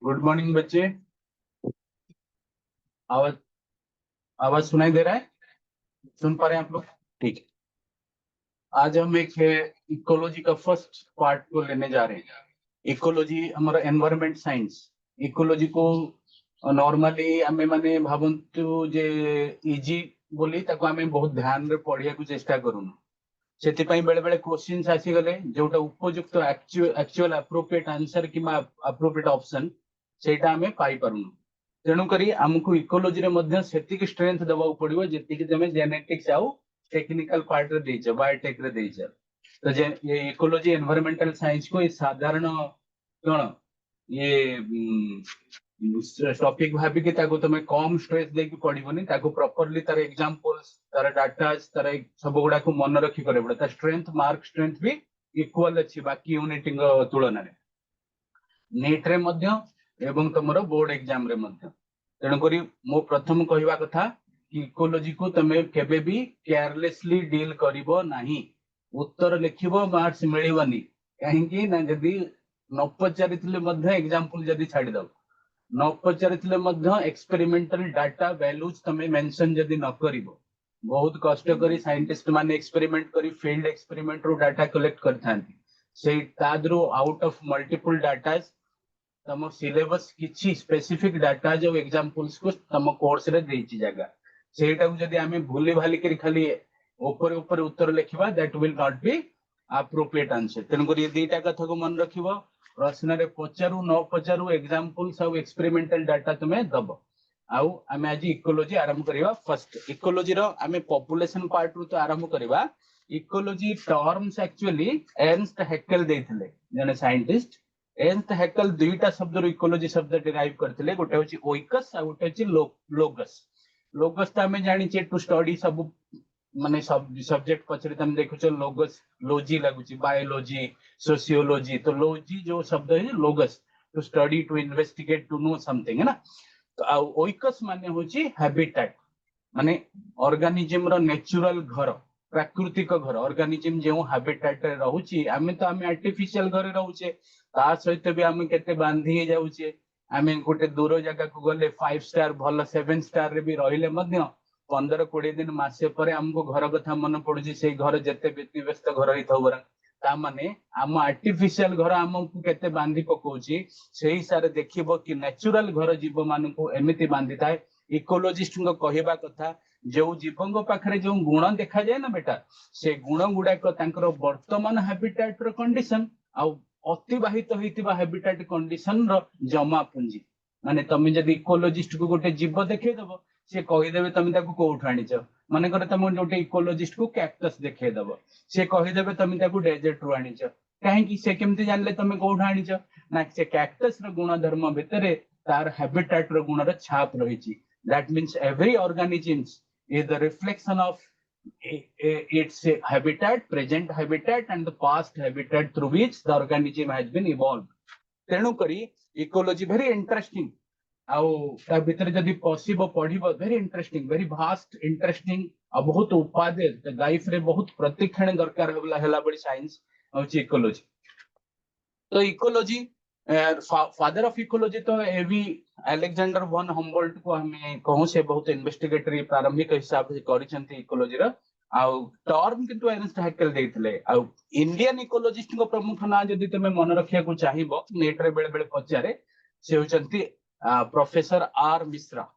Good morning बच्चे। आवाज आवाज सुनाई दे रहा है? सुन पा रहे हैं आप लोग? ठीक है। आज हम एक इकोलॉजी का फर्स्ट पार्ट को लेने जा रहे हैं। इकोलॉजी हमारा एनवायरनमेंट साइंस। इकोलॉजी को नॉर्मली आमे माने भाबंतु जे इजी बोली ताको आमे बहुत ध्यान रे पढ़िया को चेष्टा करूनु। सेति पई बेले बेले क्वेश्चंस आसी गले जोटा उपयुक्त एक्चुअल एप्रोप्रिएट आंसर कि एप्रोप्रिएट ऑप्शन सेटा हमें पाई परुनु। तेणु करी हमको इकोलॉजी रे मध्य सेतिक स्ट्रेंथ देबा पड़िबो जेतिक तमे जेनेटिक्स आउ टेक्निकल पार्ट रे देइछ बायोटेक रे देइछ। तो जे ये इकोलॉजी एनवायरमेंटल साइंस को ये साधारण कोन ये टॉपिक भाबी कि ताको तमे कम स्ट्रेस देकी पड़िबोनी ताको प्रॉपर्ली तार एग्जांपल्स तार डाटा तार सब गुडा को मन रखी करे पड़े ता स्ट्रेंथ मार्क स्ट्रेंथ भी इक्वल अछि बाकी यूनिटिंग तुलना रे नीट रे मध्य एवं तमरो बोर्ड एग्जाम रे मध्य। तेणु करी मो प्रथम कहवा कथा कि इकोलॉजी को तमे केबे भी केयरलेसली डील करिवो नाही। उत्तर लिखिबो मार्क्स मिलिवनी काहेकि ना जदी न पचारिथिले मध्य एग्जांपल जदी छाडी दब न पचारिथिले मध्य एक्सपेरिमेंटल डाटा वैल्यूज तमे मेंशन जदी न करिवो बहुत कष्ट करी साइंटिस्ट माने एक्सपेरिमेंट करी फील्ड एक्सपेरिमेंट रो डाटा कलेक्ट करथांती से तादरो आउट ऑफ मल्टीपल डाटा तम सिलेबस किछि स्पेसिफिक डाटा जो एग्जांपल्स को तम कोर्स रे देछि जगह सेटा को जदी हमें भूली भाली करी खाली ऊपर ऊपर उत्तर लिखिबा that will not be appropriate answer. तेन करी दीटा कथा को मन रखिबो प्रश्न रे पचारू न पचारू एग्जांपल्स और एक्सपेरिमेंटल डाटा तमे दबो। आउ आमे आज इकोलॉजी आरंभ करिवा। फर्स्ट इकोलॉजी रो आमे पॉपुलेशन पार्ट रु तो आरंभ करिवा। इकोलॉजी टर्म्स एक्चुअली एर्नस्ट हैकेल देथिले जने साइंटिस्ट। एर्नस्ट हैकेल दुईटा शब्द रो इकोलॉजी शब्द डिराइव करथिले गोटे होची ओइकस आ गोटे होची लोगस। लोगस त हमें जानि छे टू स्टडी सब माने सब सब्जेक्ट पछरे तम देखु छ लोगस लॉजी लागुची बायोलॉजी सोशियोलॉजी तो लॉजी जो शब्द है logos to study to investigate to know something है ना। तो ओइकस माने होची हैबिटेट माने ऑर्गेनिज्म रो नेचुरल घर प्राकृतिक घर ऑर्गेनिज्म जो हैबिटेट रे रहउची आमे तो आमे आर्टिफिशियल घर रहउचे ता सहित भी आमे केते बांधी जाउचे। आमे गोटे दूर जगह को गले 5 स्टार भल 7 स्टार रे भी रहिले मध्य 15-20 दिन मासे परे हमको घर कथा मन पड़ुची से घर जते व्यस्त घर ही थबरा ता माने हम आर्टिफिशियल घर हमको केते बांधी पकोची सेही सारे देखिबो कि नेचुरल घर जीव मान को एमिति बांधी थाए। इकोलॉजिस्ट को कहबा कथा जो जीवों पाखरे जो गुण देखा जाए ना बेटा से गुण गुड़ाक तांकर वर्तमान हैबिटेट रो कंडीशन आ अतिबाहित होइतिबा हैबिटेट कंडीशन रो जमा पुंजी माने तमे जदी इकोलॉजिस्ट को गोटे जीव देखे दबो से कहि देबे तमे ताको कोउठ आनिछ माने करे तमे गोटे इकोलॉजिस्ट को कैक्टस देखे दबो से कहि देबे तमे ताको डेजर्ट रो आनिछ काहे कि से केमते जानले तमे कोउठ आनिछ ना से कैक्टस रो गुण धर्म भितरे तार हैबिटेट रो गुण रो छाप रहिछि। That means every organisms is the reflection of its habitat, present habitat and the past habitat through which the organism has been evolved. तेणु करी इकोलॉजी वेरी इंटरेस्टिंग आउ ता भीतर जदी पॉसिबल पढिबो very interesting very vast interesting आ बहुत उपादेय लाइफ रे बहुत प्रतिक्षण दरकार होला बडी साइंस होची इकोलॉजी। तो इकोलॉजी फादर ऑफ इकोलॉजी तो एवी अलेक्जेंडर वन हम्बोल्ट को हमें कहूं से बहुत इन्वेस्टिगेटरी प्रारंभिक हिसाब से करिसंती इकोलॉजी रो आउ टर्म किंतु एर्नस्ट हैकेल देथिले। आउ इंडियन इकोलॉजिस्ट को प्रमुख ना जदी तमे मन रखिया को चाहिबो नेट रे बेले बेले पचारे से होचंती प्रोफेसर आर मिश्रा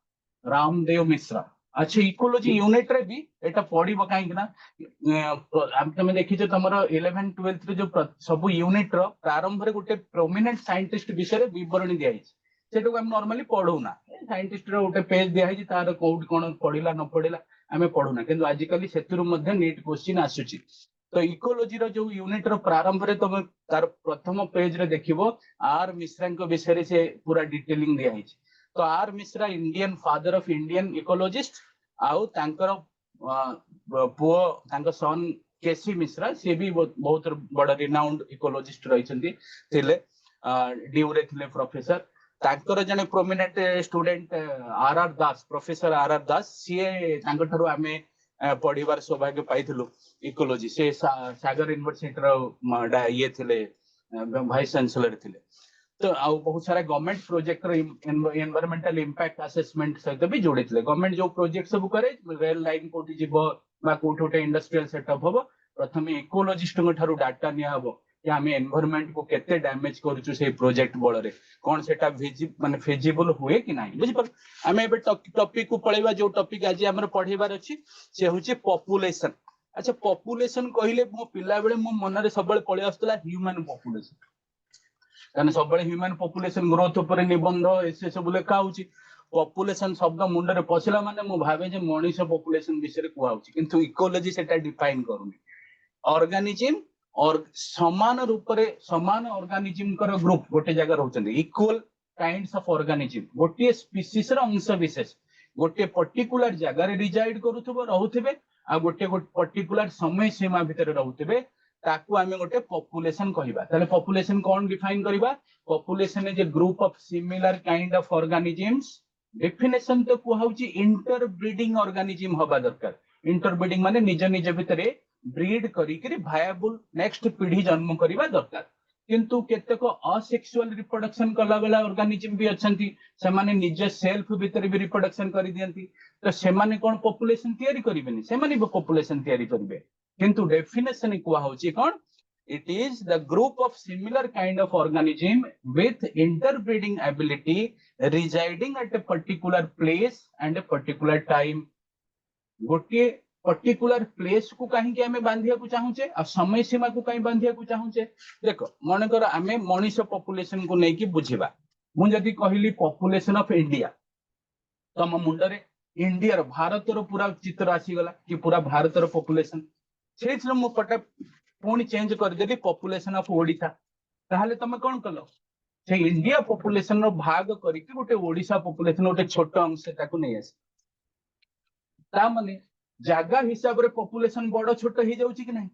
रामदेव मिश्रा। अच्छा इकोलॉजी यूनिट रे भी एटा पढिबो काहे कि ना हम तमे देखिछो तमरो 11 12 रे जो सब यूनिट रो प्रारंभ रे गोटे प्रोमिनेंट साइंटिस्ट विषय रे विवरणी दिया हिच सेटो हम नॉर्मली पढौना साइंटिस्ट रो गोटे पेज दिया हिच तार कोड कोन पढिला न पढिला हमें पढौना किंतु आजिकली सेतुर मध्य नीट क्वेश्चन आसुची। तो इकोलॉजी रो जो यूनिट रो प्रारंभ रे तमे तार प्रथम पेज रे देखिबो आर मिश्रा को विषय रे से पूरा डिटेलिंग दिया हिच। तो R Mishra Indian father of Indian ecologist आउ तांकर पुओ तांकर सन केसी मिश्रा से भी बहुत बड़ रिनाउंड इकोलॉजिस्ट रहिसंती थिले ड्यू रे थिले प्रोफेसर तांकर जने prominent student R Das professor R Das सीए तांकर थारु हमें पढिबार सौभाग्य पाइथिलु इकोलॉजी से सागर यूनिवर्सिटी रो ये थिले वाइस चांसलर थिले। तो आ बहुत सारा government project environmental impact assessment सहित भी जोड़ी गवर्नमेंट जो प्रोजेक्ट सब करे रेल लाइन कोठी जीव बा कोठी गोटे इंडस्ट्रियल सेटअप हम प्रथम इकोलॉजिस्ट डाटा निया हबो कि आम एनवायरमेंट को केते डैमेज करूछु से प्रोजेक्ट बल रे कोन सेटा माने फिजिबल हुए कि नाही बुझि पर आमे एबे टॉपिक को पळेबा जो टॉपिक आज हमर पढेबार अछि से होछि पॉपुलेशन। अच्छा पॉपुलेशन कहिले मो पिला बेले मो मन रे सबले पळे आस्तला ह्यूमन पॉपुलेशन कारण सब ह्यूमन पॉपुलेशन ग्रोथ ऊपर निबंध एसे सब लेखा होछि पॉपुलेशन शब्द मुंड रे पछला माने मो भाबे जे मनीष पॉपुलेशन विषय रे कुआ होछि किंतु इकोलॉजी सेटा डिफाइन करूनी ऑर्गेनिज्म और समान रूप रे समान ऑर्गेनिज्म कर ग्रुप गोटे जगह रहउछन्ती इक्वल काइंड्स ऑफ ऑर्गेनिज्म गोटे स्पीसीज रो अंश विशेष गोटे पर्टिकुलर जगह रे रिजाइड करूथबो रहउथिबे आ गोटे पर्टिकुलर समय सीमा भितर रहउथिबे ताकू आमे गोटे पॉपुलेशन कहिबा ताले पॉपुलेशन कोन डिफाइन करिबा population is a group of similar kind of organisms definition तो कुहाउची इंटरब्रीडिंग ऑर्गेनिज्म हबा दरकार इंटरब्रीडिंग माने निज निज भितरे ब्रीड करी भायाबुल नेक्स्ट पीढ़ी जन्म करिबा दरकार किंतु केतेक असेक्सुअल रिप्रोडक्शन कला बेला ऑर्गेनिज्म भी अछंती से माने निज सेल्फ भितर भी रिप्रोडक्शन करि दियंती तो से माने कोन पॉपुलेशन तयारी करिबेनी से माने पॉपुलेशन तयारी करिवे किंतु डेफिनेशन कुआ होची कोन it is the group of similar kind of organism with interbreeding ability residing at a particular place and a particular time गोटे पर्टिकुलर प्लेस को कहीं के हमें बांधिया को चाहूचे आ समय सीमा को कहीं बांधिया को चाहूचे देखो मन कर आमे मनीष पॉपुलेशन को नहीं कि बुझिबा मु जदी कहली पॉपुलेशन ऑफ इंडिया तम मुंड रे इंडिया भारत रो पूरा चित्र आसी गला कि पूरा भारत रो पॉपुलेशन से मु पटा पुणी चेंज कर देली पॉपुलेशन ऑफ ओडिशा ताहले तमे कोन कलो से इंडिया पॉपुलेशन रो भाग करिके गोटे ओडिशा पॉपुलेशन गोटे छोट अंश ताको नहीं आसी ता माने जागा हिसाब रे पॉपुलेशन बड़ छोट ही जाउची कि नहीं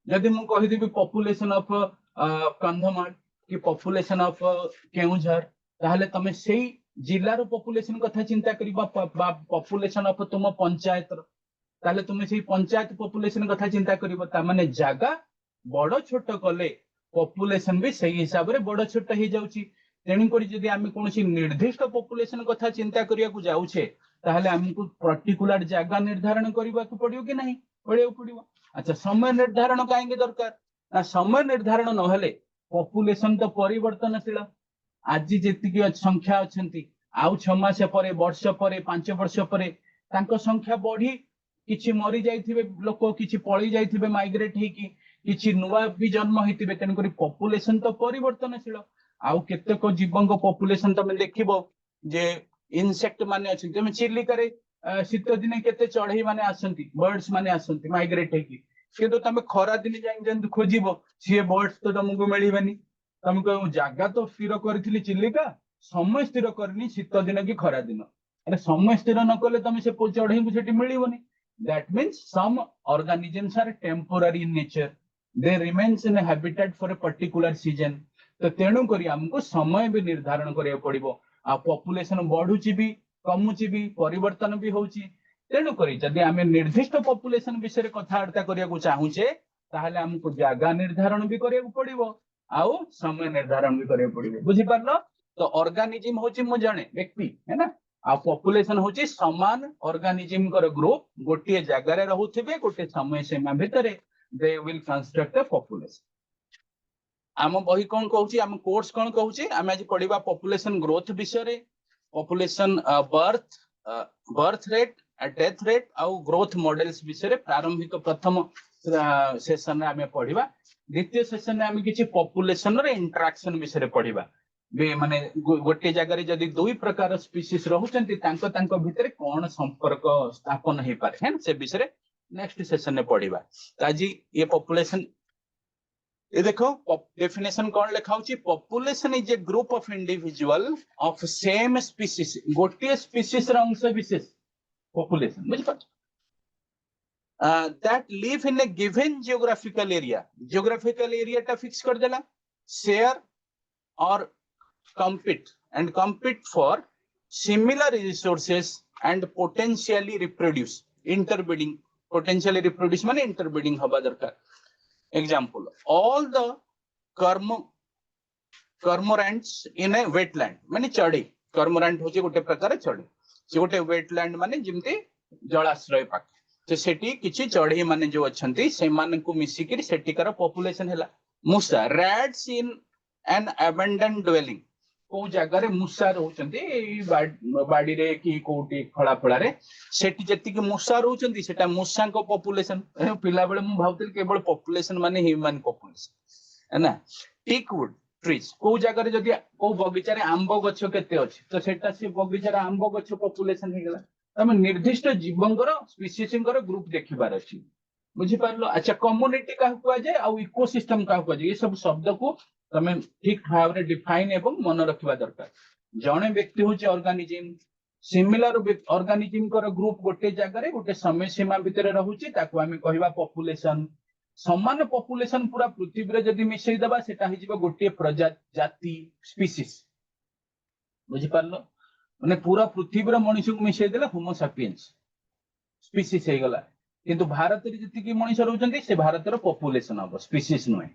जदी मु कहि देबी पॉपुलेशन ऑफ कंधमाल कि पॉपुलेशन ऑफ केउझर ताहले तमे सेही जिल्ला रो पॉपुलेशन कथा चिंता करिबा पॉपुलेशन ऑफ तुम पंचायत रो ताहले तुमे सेही पंचायत पॉपुलेशन कथा चिंता करिबा ता माने जागा बड़ छोट कले पॉपुलेशन भी सही हिसाब रे बड़ छोट ही जाउची तेणी करी जदी आमे कोनोसी निर्दिष्ट पॉपुलेशन कथा चिंता करिया को जाउछे ताहले हमको पर्टिकुलर जगह निर्धारण करबा को पड़ियो कि नहीं पड़ियो अच्छा समय निर्धारण काहेंगे दरकार ना समय निर्धारण न हेले पॉपुलेशन तो परिवर्तनशील आज जेतिकी संख्या अछंती आउ 6 मास परे वर्ष परे 5 वर्ष परे तांको संख्या बढ़ी किछि मरि जाइथिबे लोक किछि पळी जाइथिबे माइग्रेट हेकी किछि नुवा भी जन्म हेतिबे तेन करी पॉपुलेशन तो परिवर्तनशील आउ केतेक जीवंक पॉपुलेशन तमे देखिबो जे इनसेक्ट माने अछि तमे चिलिका रे शीत दिने केते चढ़ई माने आसंती बर्ड्स माने आसंती माइग्रेट हेकी किंतु तमे खरा दिन जाई जंतु खोजिबो से बर्ड्स तो तुमको मिलिबनी तुमको जागा तो स्थिर करथिली चिलिका समय स्थिर करनी शीत दिन की खरा दिन अरे समय स्थिर न कले तमे से चढ़ई को सेठी मिलिबनी that means some organisms are temporary in nature they remains in habitat for a particular season तो तेणु करी हमको समय भी निर्धारण करिया पड़िबो आ पॉपुलेशन बढ़ुची भी कमुची भी परिवर्तन भी होची तेणु करी जदि आमे निर्दिष्ट पॉपुलेशन विषय कथावार्ता करिया को चाहूचे ताहले हमको जागा निर्धारण भी करिया पड़िबो आउ समय निर्धारण भी करिया पड़िबो बुझि पारलो तो ऑर्गेनिज्म होची मु जाने व्यक्ति है ना आ पॉपुलेशन होची समान ऑर्गेनिज्म कर ग्रुप गोटे जगह रे रहउथिबे गोटे समय सीमा भितरे they will construct a population आम बही कौन कहूची आम कोर्स कौन कहूची आम आज पढ़िबा पॉपुलेशन ग्रोथ विषय population birth rate death rate आउ ग्रोथ मॉडल्स विषय प्रारंभिक प्रथम सेशन रे आम पढ़िबा द्वितीय सेशन रे आम किछि पॉपुलेशन रे इंटरेक्शन विषय पढ़िबा माने गोटे जगह रे जदी दुई प्रकार स्पीसीज रहउचंती तांको तांको भितरे कोन संपर्क स्थापन हे पारे हैं से विषय नेक्स्ट सेशन में पढ़िबा ताजी ये पॉपुलेशन ये देखो डेफिनेशन कौन लिखा होची population is a group of individual of same species गोटे स्पीसीज रा अंश विशेष पॉपुलेशन बुझ पा that live in A given geographical area टा फिक्स कर देला शेयर और compete for similar resources and potentially reproduce interbreeding potentially reproduce माने interbreeding हवा दरकार example all the cormorants in a wetland माने चढ़ई कर्मोरांट होचे गोटे प्रकार चढ़ई से गोटे वेटलैंड माने जिमते जलाश्रय पाख तो सेठी किछि चढ़ई माने जो अछंती से मान को मिसिकिर सेटिकार पॉपुलेशन हैला मूसा rats in an abandon dwelling को जगह रे मूसा रहउचंती बाड़ी रे कि कोटी खळा फळा रे सेठी जति के मूसा रहउचंती सेटा मूसा को पॉपुलेशन पिला बेले मु भावतिल केवल पॉपुलेशन माने ह्यूमन पॉपुलेशन है ना टीकवुड ट्रीज को जगह रे जदी को बगीचा रे आंबो गछ केते अछि तो सेटा से बगीचा रे आंबो गछ पॉपुलेशन हे गेला तमे निर्दिष्ट जीवंकर स्पीसीसंकर ग्रुप देखिबार अछि बुझी पारलो अच्छा कम्युनिटी का हुआ जाए और इकोसिस्टम का हुआ जाए ये सब शब्द को तमे ठीक भाव रे डिफाइन एवं मन रखिबा दरकार जणे व्यक्ति होचे ऑर्गेनिज्म सिमिलर ऑर्गेनिज्म कर ग्रुप गोटे जगह रे गोटे समय सीमा भितर रहउची ताको हमें कहबा पॉपुलेशन समान पॉपुलेशन पूरा पृथ्वी रे जदी मिसई दबा सेटा हि जिवो गोटे प्रजाति जाति स्पीसीज बुझी पारलो माने पूरा पृथ्वी रे मनुष्य को मिसई देला होमो सैपियंस स्पीसीज हे गला किंतु भारत रे जति मनुष्य रहउचंती से भारत रो पॉपुलेशन अब स्पीसीज नुहे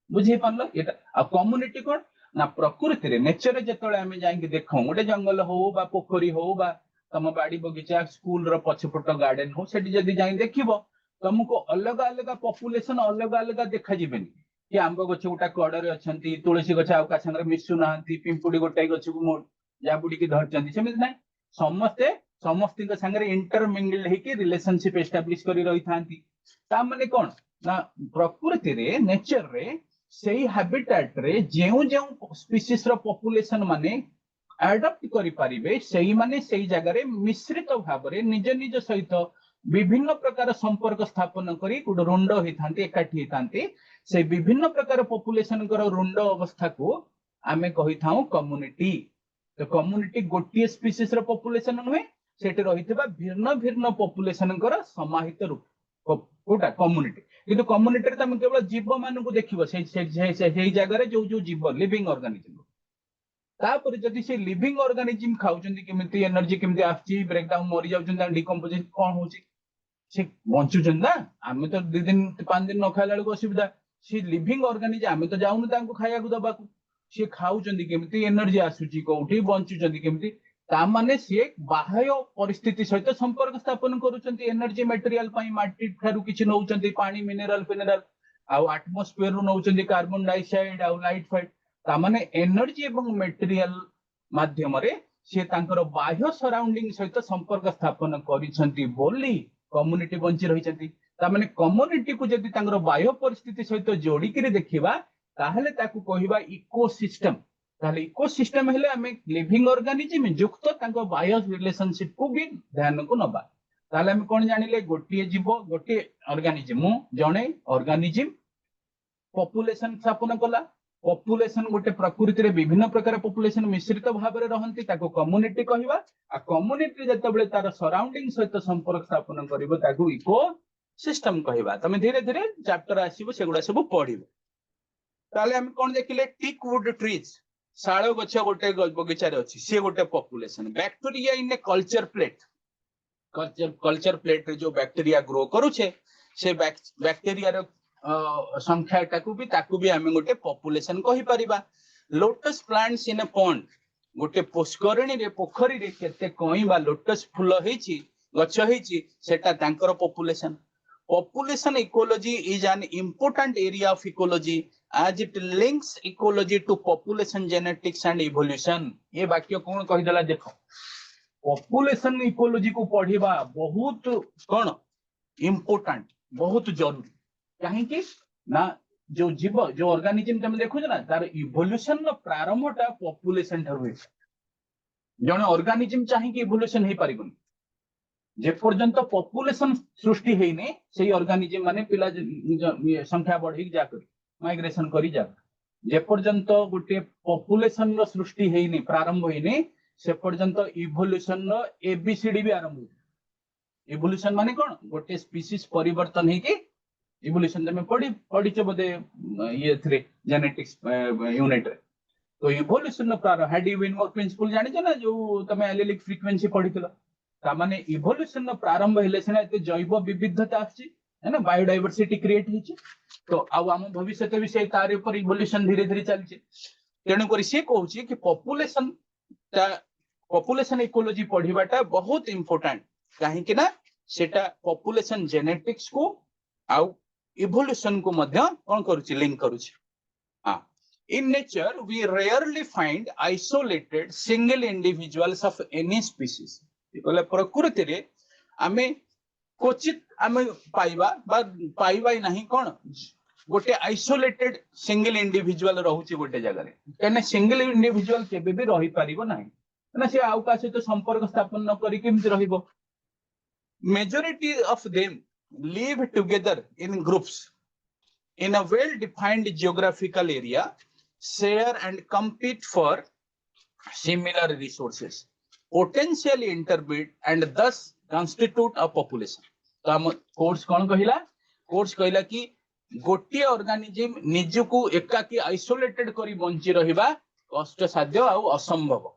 बुझी पारलो एटा आ कम्युनिटी कोन ना प्रकृति रे नेचर जेतळे हमें जाई देखौ गोटे जंगल हो बा पोखरी हो बा तम बाड़ी बगीचा स्कूल रो पछपट गार्डन हो सेठी जदी जाई देखिबो तुमको अलग अलग पॉपुलेशन अलग अलग देखा जिबेनी कि आंब गछ गोटा कड़रे अछंती तुलसी गछ आ का संगे मिसु नाहंती पिंपुडी गोटाई गछ को जाबुडी की धरचंती सेमित नै समस्ते समस्ती के संगे इंटरमिंगल हेकी रिलेशनशिप एस्टैब्लिश करी रही थांती ता माने कोन ना प्रकृति रे नेचर रे सेही हैबिटेट रे जेउ जेउ स्पीसीज रो पॉपुलेशन माने एडॉप्ट करि परिबे सेही माने सेही जगह रे मिश्रित भाव रे निज निज सहित विभिन्न प्रकार संपर्क स्थापन करी गुड रुंड होई थांती एकाठी होई थांती से विभिन्न प्रकार पॉपुलेशन कर रुंड अवस्था को आमे कहि थाउ कम्युनिटी तो कम्युनिटी गोटिए स्पीसीज रो पॉपुलेशन नुहे सेठी रहितबा भिन्न भिन्न पॉपुलेशन कर समाहित रूप कोटा कम्युनिटी किंतु कम्युनिटी रे तमे केवल जीव मान को देखिबो से जगह रे जो जीव लिविंग ऑर्गेनिज्म तापर जदि से लिविंग ऑर्गेनिज्म खाउचंदी केमिति एनर्जी केमिति आछि ब्रेकडाउन मरि जाउचंदी डिकम्पोजिशन कोन होची से बंचुचंद ना आमे तो 2 दिन 5 दिन न खाइला को असुविधा से लिविंग ऑर्गेनिज्म आमे तो जाउनु तांको खाया को दबा को से खाउचंदी केमिति एनर्जी आसुची कोठी बंचुचंदी केमिति ता माने से बाह्य परिस्थिति सहित संपर्क स्थापन करूचंती एनर्जी मटेरियल पई माटी थारु किछि नउचंती पानी मिनरल फिनरल आ एटमॉस्फेयर रु नउचंती कार्बन डाइऑक्साइड आ लाइट फाइट ता माने एनर्जी एवं मटेरियल माध्यम रे से तांकर बाह्य सराउंडिंग सहित संपर्क स्थापन करिसंती बोली कम्युनिटी बंची रहिसंती ता माने कम्युनिटी को जदि तांकर बाह्य परिस्थिति सहित जोडी करी देखिबा ताहले ताकू कहिबा इकोसिस्टम ताहले इकोसिस्टम हेले हमें लिविंग ऑर्गेनिज्म युक्त तांको बाह्य रिलेशनशिप को भी ध्यान को नबा ताहले हम कोन जानिले गोटिए जीव गोटिए ऑर्गेनिज्म जणे ऑर्गेनिज्म पॉपुलेशन स्थापन कला पॉपुलेशन गोटे प्रकृति रे विभिन्न प्रकार पॉपुलेशन मिश्रित भाव रे रहंती ताको कम्युनिटी कहिबा आ कम्युनिटी जतबेले तार सराउंडिंग सहित संपर्क स्थापन करिवो ताको इको सिस्टम कहिबा तमे धीरे धीरे चैप्टर आसीबो सेगुडा सब पढिबो ताले हम कोन देखिले टीक वुड ट्रीज शाळ गछ गोटे बगीचा रे अछि से गोटे population bacteria in a culture plate रे जो बैक्टीरिया ग्रो करूछे से बैक्टीरिया रो संख्या टाकू भी हमें गोटे पॉपुलेशन कहि परिबा lotus plants in a pond गोटे पुष्करणी रे पोखरी रे केते कई बा लोटस फूल हेची गछ हेची सेटा तांकर population ecology is an important area of ecology as it links ecology to population genetics and evolution ये वाक्य कौन कहि देला देखो population ecology को पढ़िबा बहुत कोन important बहुत जरूरी काहे कि ना जो जीव जो ऑर्गेनिज्म तुम देखो ना तार इवोल्यूशन नो प्रारंभटा पॉपुलेशन ठर होय जने ऑर्गेनिज्म चाहि कि इवोल्यूशन हे पारिबन जे पर्यंत पॉपुलेशन सृष्टि हेने सेही ऑर्गेनिज्म माने पिला संख्या बढ़ी जा कर माइग्रेशन करी जा जे पर्यंत गोटे पॉपुलेशन रो सृष्टि हेने प्रारंभ हेने से पर्यंत इवोल्यूशन रो एबीसीडी भी आरंभ हो इवोल्यूशन माने कोन गोटे स्पीशीज परिवर्तन हे कि इवोल्यूशन में पढ़ी बोधे ये थे जेनेटिक्स यूनिट रे तो इवोल्यूशन प्रारंभ हार्डी विनवर्क प्रिंसिपल जानि ना जो तमे एलिलिक फ्रीक्वेंसी पढ़ितलो ता माने इवोल्यूशन प्रारंभ हेले सेना एते जैव विविधता आछि है ना बायोडायवर्सिटी क्रिएट हिछि तो आउ हम भविष्य भी से तार ऊपर इवोल्यूशन धीरे धीरे चलछि तेणु करी से कहूची कि पॉपुलेशन इकोलॉजी पढ़ीबाटा बहुत इंपोर्टेंट कहीं ना सेटा पॉपुलेशन जेनेटिक्स को आउ इवोल्यूशन को मध्य कौन करूची लिंक करूची। हां, in nature we rarely find isolated single individuals of any species बोले प्रकृति रे आमे क्वचित आमे पाइबा नहीं कौन गोटे आइसोलेटेड सिंगल इंडिविजुअल रहूची गोटे जगह रे कने सिंगल इंडिविजुअल केबे भी रही पारिबो नहीं ना से आउ का सहित संपर्क स्थापन न करी केमति रहिबो। Majority of them live together in groups in a well-defined geographical area, share and compete for similar resources, potentially interbreed and thus constitute a population. तो हम कोर्स कौन कहिला? कोर्स कहिला कि गोटे ऑर्गेनिज्म निजको एकाकी आइसोलेटेड करी बंची रहिबा कष्ट साध्य आ असंभव।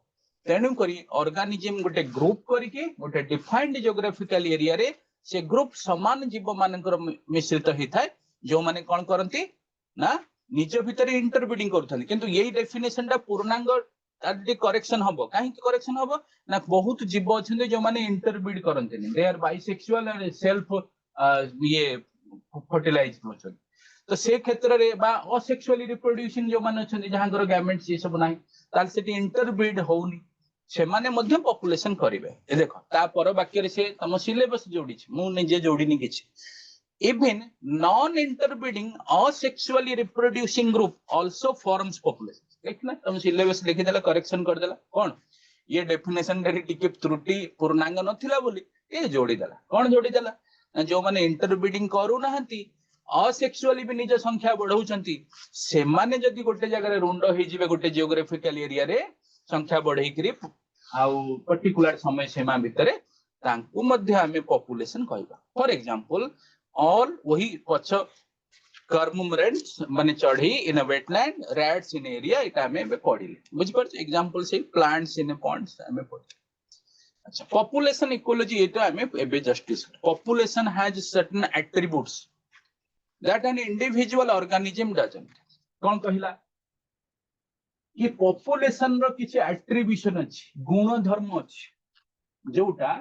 तेणु करी ऑर्गेनिज्म गोटे ग्रुप करिके गोटे डिफाइंड जियोग्राफिकल एरिया रे से ग्रुप समान जीव मानकर मिश्रित हिथाय जो माने कोन करंती ना निज भितर इंटरब्रीडिंग करथन किंतु यही डेफिनेशन ता पूर्णांग तादी करेक्शन हबो काहे कि करेक्शन हबो ना बहुत जीव अछन जो माने इंटरब्रीड करंती they are bisexual and self ये फर्टिलाइज होछन तो से क्षेत्र रे बा असेक्सुअली रिप्रोड्यूसिंग जो माने अछन जहांगर गैमेट्स ये सब नाही ताल सेटी इंटरब्रीड होउनी से माने मध्य पॉपुलेशन करिवे। ए देखो ता पर वाक्य रे से तम सिलेबस जोडी छ मु निजे जोडीनी किछ even non interbreeding asexually reproducing group also forms population देखना तुम सिलेबस लिखि देला करेक्शन कर देला कोन ये डेफिनेशन रे टिके त्रुटि पूर्णांग नथिला बोली ए जोडी देला कोन जोडी देला जो माने इंटरब्रीडिंग करू नाहंती असेक्सुअली भी निज संख्या बढ़ौचंती से माने जदी गोटे जगह रे रुंड हे जिवे गोटे जियोग्राफिकल एरिया रे संख्या बढ़ई करी आउ पर्टिकुलर समय सीमा भितरे तांकु मध्य हमें पॉपुलेशन कहबा। फॉर एग्जांपल ऑल वही पछ कर्मोरेंट्स माने चढ़ी इन अ वेटलैंड रैट्स इन एरिया इटा हमें पढ़िले बुझ पर एग्जांपल से प्लांट्स इन पॉन्ड्स हमें पढ़। अच्छा पॉपुलेशन इकोलॉजी एटा हमें एबे जस्टिस population has certain attributes that an individual organism doesn't कोन कहिला कि पॉपुलेशन रो किछ एट्रिब्यूशन अछि गुण धर्म अछि जोटा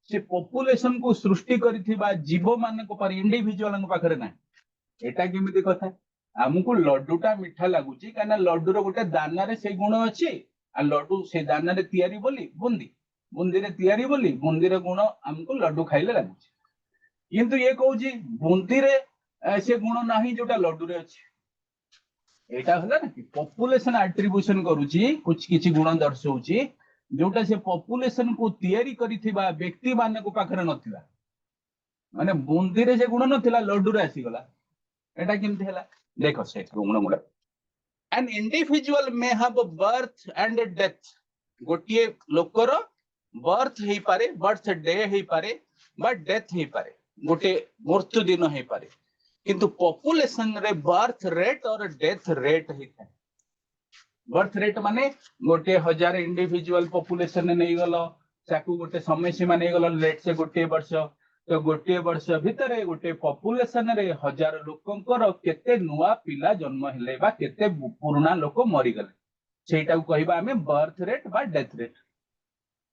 से पॉपुलेशन को सृष्टि करिथिबा जीव मान को पर इंडिविजुअल को पाखरे ना एटा केमिति कथा हमकु लड्डूटा मिठा लागुची काना लड्डू रो गोटे दाना रे से गुण अछि आ लड्डू से दाना रे तयारी बोली बुंदी बुंदी रे तयारी बोली बुंदी रे गुण हमकु लड्डू खाइले लागुची किंतु ये कहूची बुंदी रे से गुण नाही जोटा लड्डू रे अछि एटा होला ना कि पॉपुलेशन एट्रिब्यूशन करूची कुछ किछि गुण दर्शाउची जोटा से पॉपुलेशन को तयारी करिथिबा व्यक्ति माने को पाखरे नथिला माने बुंदी रे से गुण नथिला लड्डू रे आसी गला एटा केमते हला देखो से गुण गुण an individual may have birth and death गोटिए लोकर बर्थ हेई पारे बर्थ डे हेई पारे बा डेथ हेई पारे गोटे मृत्यु दिन हेई पारे किंतु पॉपुलेशन रे बर्थ रेट और डेथ रेट हेई था बर्थ रेट माने गोटे 1000 इंडिविजुअल पॉपुलेशन ने नहीं गलो साकू गोटे समय सीमा नहीं गलो लेट से गोटे वर्ष तो गोटे वर्ष भितर गोटे पॉपुलेशन रे 1000 लोकंकर केते नुआ पिला जन्म हेले बा केते पुराना लोक मरि गले सेटा को कहबा हमें बर्थ रेट बा डेथ रेट।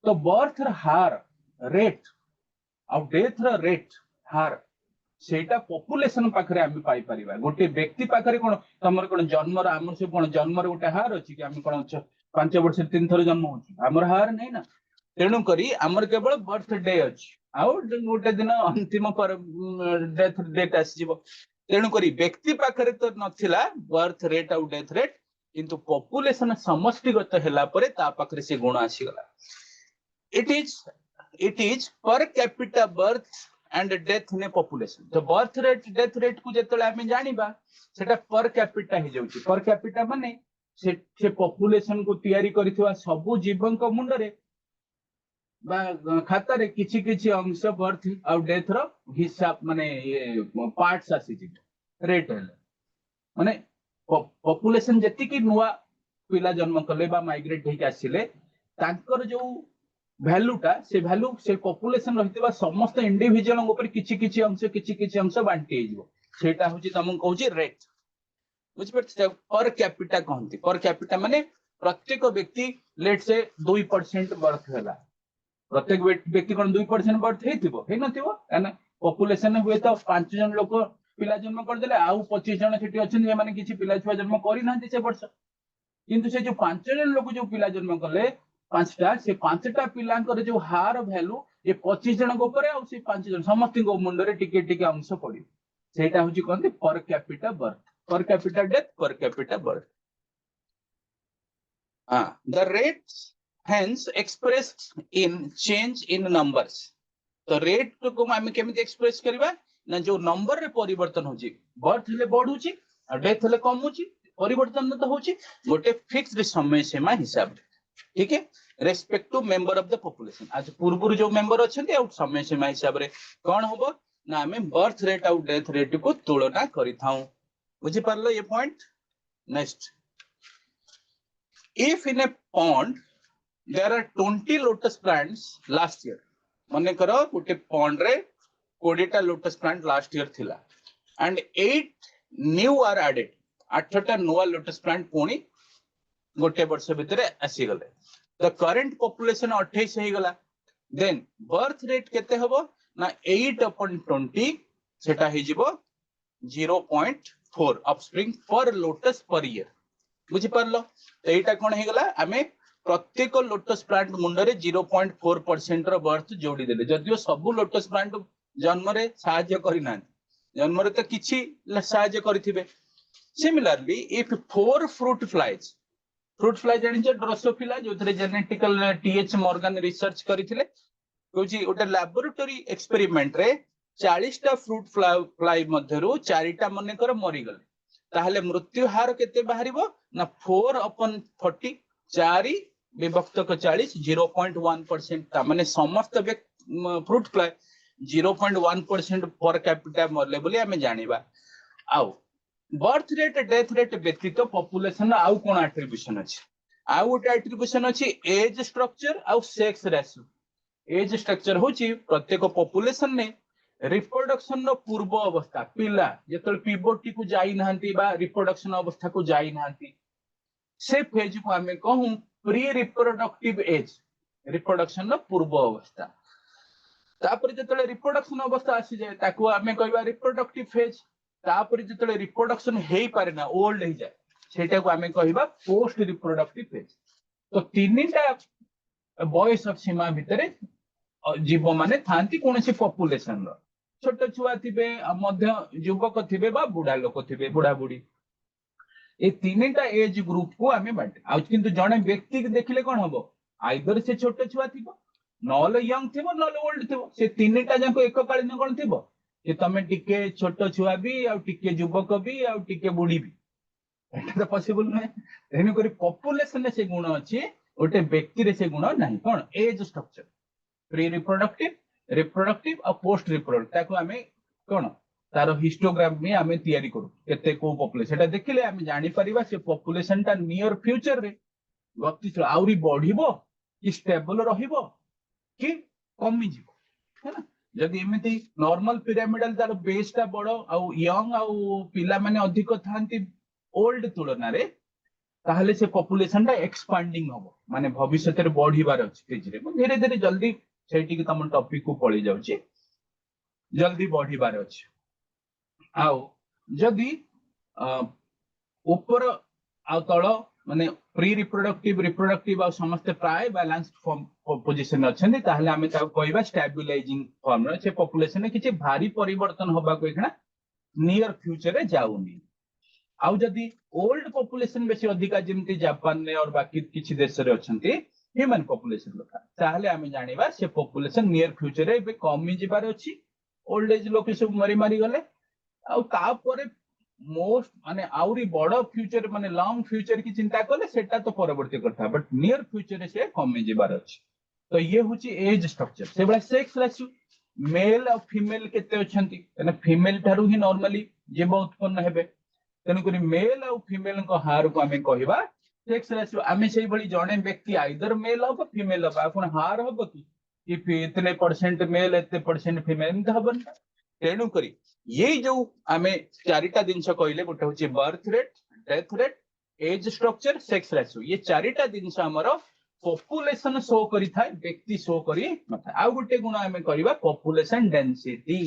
तो बर्थ हार रेट और डेथ रेट हार सेटा पॉपुलेशन पाखरे आमे पाई परिबा गोटे व्यक्ति पाखरे कोन तमर कोन जन्म रा हमर से कोन जन्म रे गोटे हार अछि कि आमे कोन 5 वर्ष 3 थर जन्म होछि हमर हार नै ना तेणु करी हमर केवल बर्थ डे अछि आ गोटे दिन अंतिम पर डेथ डेट आसी जिवो तेणु करी व्यक्ति पाखरे तो नथिला बर्थ रेट और डेथ रेट किंतु पॉपुलेशन समष्टिगत हैला परे ता पाखरे से गुण आसी गला। It is per capita birth and death in population तो बर्थ रेट डेथ रेट को जेतले हमें जानिबा सेटा पर कैपिटा ही जाउची पर कैपिटा माने से पॉपुलेशन को तयारी करिथवा सब जीवन को मुंड रे बा खाता रे किछि किछि अंश बर्थ और डेथ रो हिसाब माने ये पार्ट्स आसी जी रेट है माने पॉपुलेशन जति कि नुआ पिला जन्म कले बा माइग्रेट हेक आसिले तांकर जो भैल्यूटा से भैल्यू से पॉपुलेशन रहितबा समस्त इंडिविजुअल ऊपर किछि अंश बांटी हिजो सेटा होची तमन कहूची रेट बुझ पर पर कैपिटा कहंती पर कैपिटा माने प्रत्येक व्यक्ति लेट से 2% बर्थ है, प्रत्येक व्यक्ति कौन 2% बर्थ है पॉपुलेशन हुए तो 5 जन लोक पिला जन्म करदे आउ 25 जन सेठी अछन माने किछि पिला छुआ जन्म करि नांती से वर्ष किंतु से जो 5 जन लोक जो पिला जन्म कले पांचटा पिलांकर जो हार वैल्यू ये 25 जन ऊपर आ 5 जन समस्त मुंडरे टिके टिके अंश पड़ी सेटा होची कोनते per capita birth per capita death per capita birth the rates hence expressed in change in numbers तो रेट को हम केमिति एक्सप्रेस करबा ना जो नंबर रे परिवर्तन होची बर्थ ले बढ़ुची और डेथ ले कम होची परिवर्तन तो होची गोटे फिक्स्ड समय सीमा हिसाब ठीक है respect to member of the population आज पूर्व जो मेंबर अछंती आ समय सीमा हिसाब रे कोन होबो ना हमें बर्थ रेट और डेथ रेट को तुलना करिथाऊ बुझी पारलो ये point next if in a pond there are 20 lotus plants last year माने करो गोटे पॉन्ड रे 20 टा लोटस प्लांट लास्ट ईयर थिला एंड 8 न्यू आर एडेड 8 टा नोवा लोटस प्लांट पुणी गोटे वर्ष भितर आसी गले द करंट पॉपुलेशन 28 हे गला देन बर्थ रेट केते हबो ना 8/20 सेटा हे जिवो 0.4 ऑफस्प्रिंग पर लोटस पर ईयर बुझी पारलो तो एटा कोन हे गला हमें प्रत्येक लोटस प्लांट मुंडरे 0.4% रो बर्थ जोड़ी देले जदियो सब लोटस प्लांट जन्म रे सहाय्य करि ना जन्म रे तो किछि सहाय्य करिथिबे सिमिलरली इफ 4 फ्रूट फ्लाई जानि जे ड्रोसोफिला जोथरे जेनेटिकल टीएच मॉर्गन रिसर्च करिथिले कोची ओटा लैबोरेटरी एक्सपेरिमेंट रे 40 टा फ्रूट फ्लाई मध्यरु 4 टा मने कर मरि गले ताहले मृत्यु हार केते बाहरिबो ना 4/40 4 विभक्त 40 0.1% ता माने समस्त फ्रूट फ्लाई 0.1% पर कैपिटा मरले बोली हमें जानिबा आउ बर्थ रेट डेथ रेट व्यतीत पॉपुलेशन आउ कोन एट्रिब्यूशन अछि आउ गोटे एट्रिब्यूशन अछि एज स्ट्रक्चर आउ सेक्स रेशियो एज स्ट्रक्चर होची प्रत्येक पॉपुलेशन ने रिप्रोडक्शन नो पूर्व अवस्था पिला जेतल पिबोटी को जाई नांती बा रिप्रोडक्शन अवस्था को जाई नांती से फेज को हमें कहूं प्री रिप्रोडक्टिव एज रिप्रोडक्शन नो पूर्व अवस्था तापर जेतले रिप्रोडक्शन अवस्था आसी जाय ताको हमें कहबा रिप्रोडक्टिव फेज तापर जेतले रिप्रोडक्शन हेई पारे ना ओल्ड हे जाय सेटा को हमें कहबा पोस्ट रिप्रोडक्टिव फेज तो तीनटा बॉयस ऑफ सीमा भितरे जीव माने थांती कोनसी पॉपुलेशन रो छोट छुआ थिबे मध्य युवक थिबे बा बुढ़ा लोक थिबे बुढ़ा बुढ़ी ए तीनटा एज ग्रुप को हमें बांटे आ किंतु जणे व्यक्ति के देखले कोन हबो आइदर से छोट छुआ थिबो नॉल यंग थिबो नॉल ओल्ड थिबो से तीनटा जाको एक कालीन कोन थिबो कि तमे टिके छोट छुआ भी आ टिके युवक भी आ टिके बुढ़ी भी एटा तो पॉसिबल नै एनु करी पॉपुलेशन से गुण अछि ओटे व्यक्ति रे से गुण नाही कोन एज स्ट्रक्चर प्री रिप्रोडक्टिव और पोस्ट रिप्रोडक्टिव ताको हमें कोन तारो हिस्टोग्राम में हमें तैयारी करू केते को पॉपुलेशन सेटा देखिले हमें जानि परिबा से पॉपुलेशन ता नियर फ्यूचर रे गतिशील आउरी बढ़िबो कि स्टेबल रहिबो कि कमी जीवो है ना जदि एमिति नॉर्मल पिरामिडल तार बेस ता बड़ो आ यंग आ पिला माने अधिक थांती ओल्ड तुलना रे ताहले से पॉपुलेशन ता एक्सपांडिंग होबो माने भविष्य रे बढ़िबार अछि तेज रे धीरे धीरे जल्दी सेठी के तम टॉपिक को पळी जाउची जल्दी बढ़िबार अछि आउ जदि ऊपर आ तळ माने प्री रिप्रोडक्टिव आ समस्त प्राय बैलेंस्ड फॉर्म पोजीशन अछन ताहले हमें ता कहबा स्टेबलाइजिंग फॉर्म रे से पॉपुलेशन ने किछि भारी परिवर्तन होबा को एखना नियर फ्यूचर रे जाउनी आउ जदि ओल्ड पॉपुलेशन बेसी अधिका जेमति जापान ने और बाकी किछि देश रे अछंती ह्यूमन पॉपुलेशन लोका ताहले हमें जानिबा से पॉपुलेशन नियर फ्यूचर रे बे कमी जिबार अछि ओल्ड एज लोक सब मरी मरी गले आउ तापरे मोस्ट माने आउरी बड़ फ्यूचर माने लॉन्ग फ्यूचर की चिंता कले सेटा तो परवर्ती कथा बट नियर फ्यूचर से कमी जिबार अछि तो ये होची एज स्ट्रक्चर से बड़ा सेक्स रेशियो मेल और फीमेल केते अछंती एना फीमेल थारु ही नॉर्मली जीव उत्पन्न हेबे तेनु करी मेल और फीमेल को हार को हमें कहबा सेक्स रेशियो हमें सेही भली जणे व्यक्ति आइदर मेल हो फीमेल हो आपण हार हो कि इतने परसेंट मेल इतने परसेंट फीमेल एमत हबन तेनु करी ये जो हमें चारिटा दिन कहले गोटे होची birth rate death rate age structure sex ratio ये चारिटा जिनस हमर पॉपुलेशन शो करी थाए व्यक्ति शो करी न थाए आ गुटे गुण हमें करबा पॉपुलेशन डेंसिटी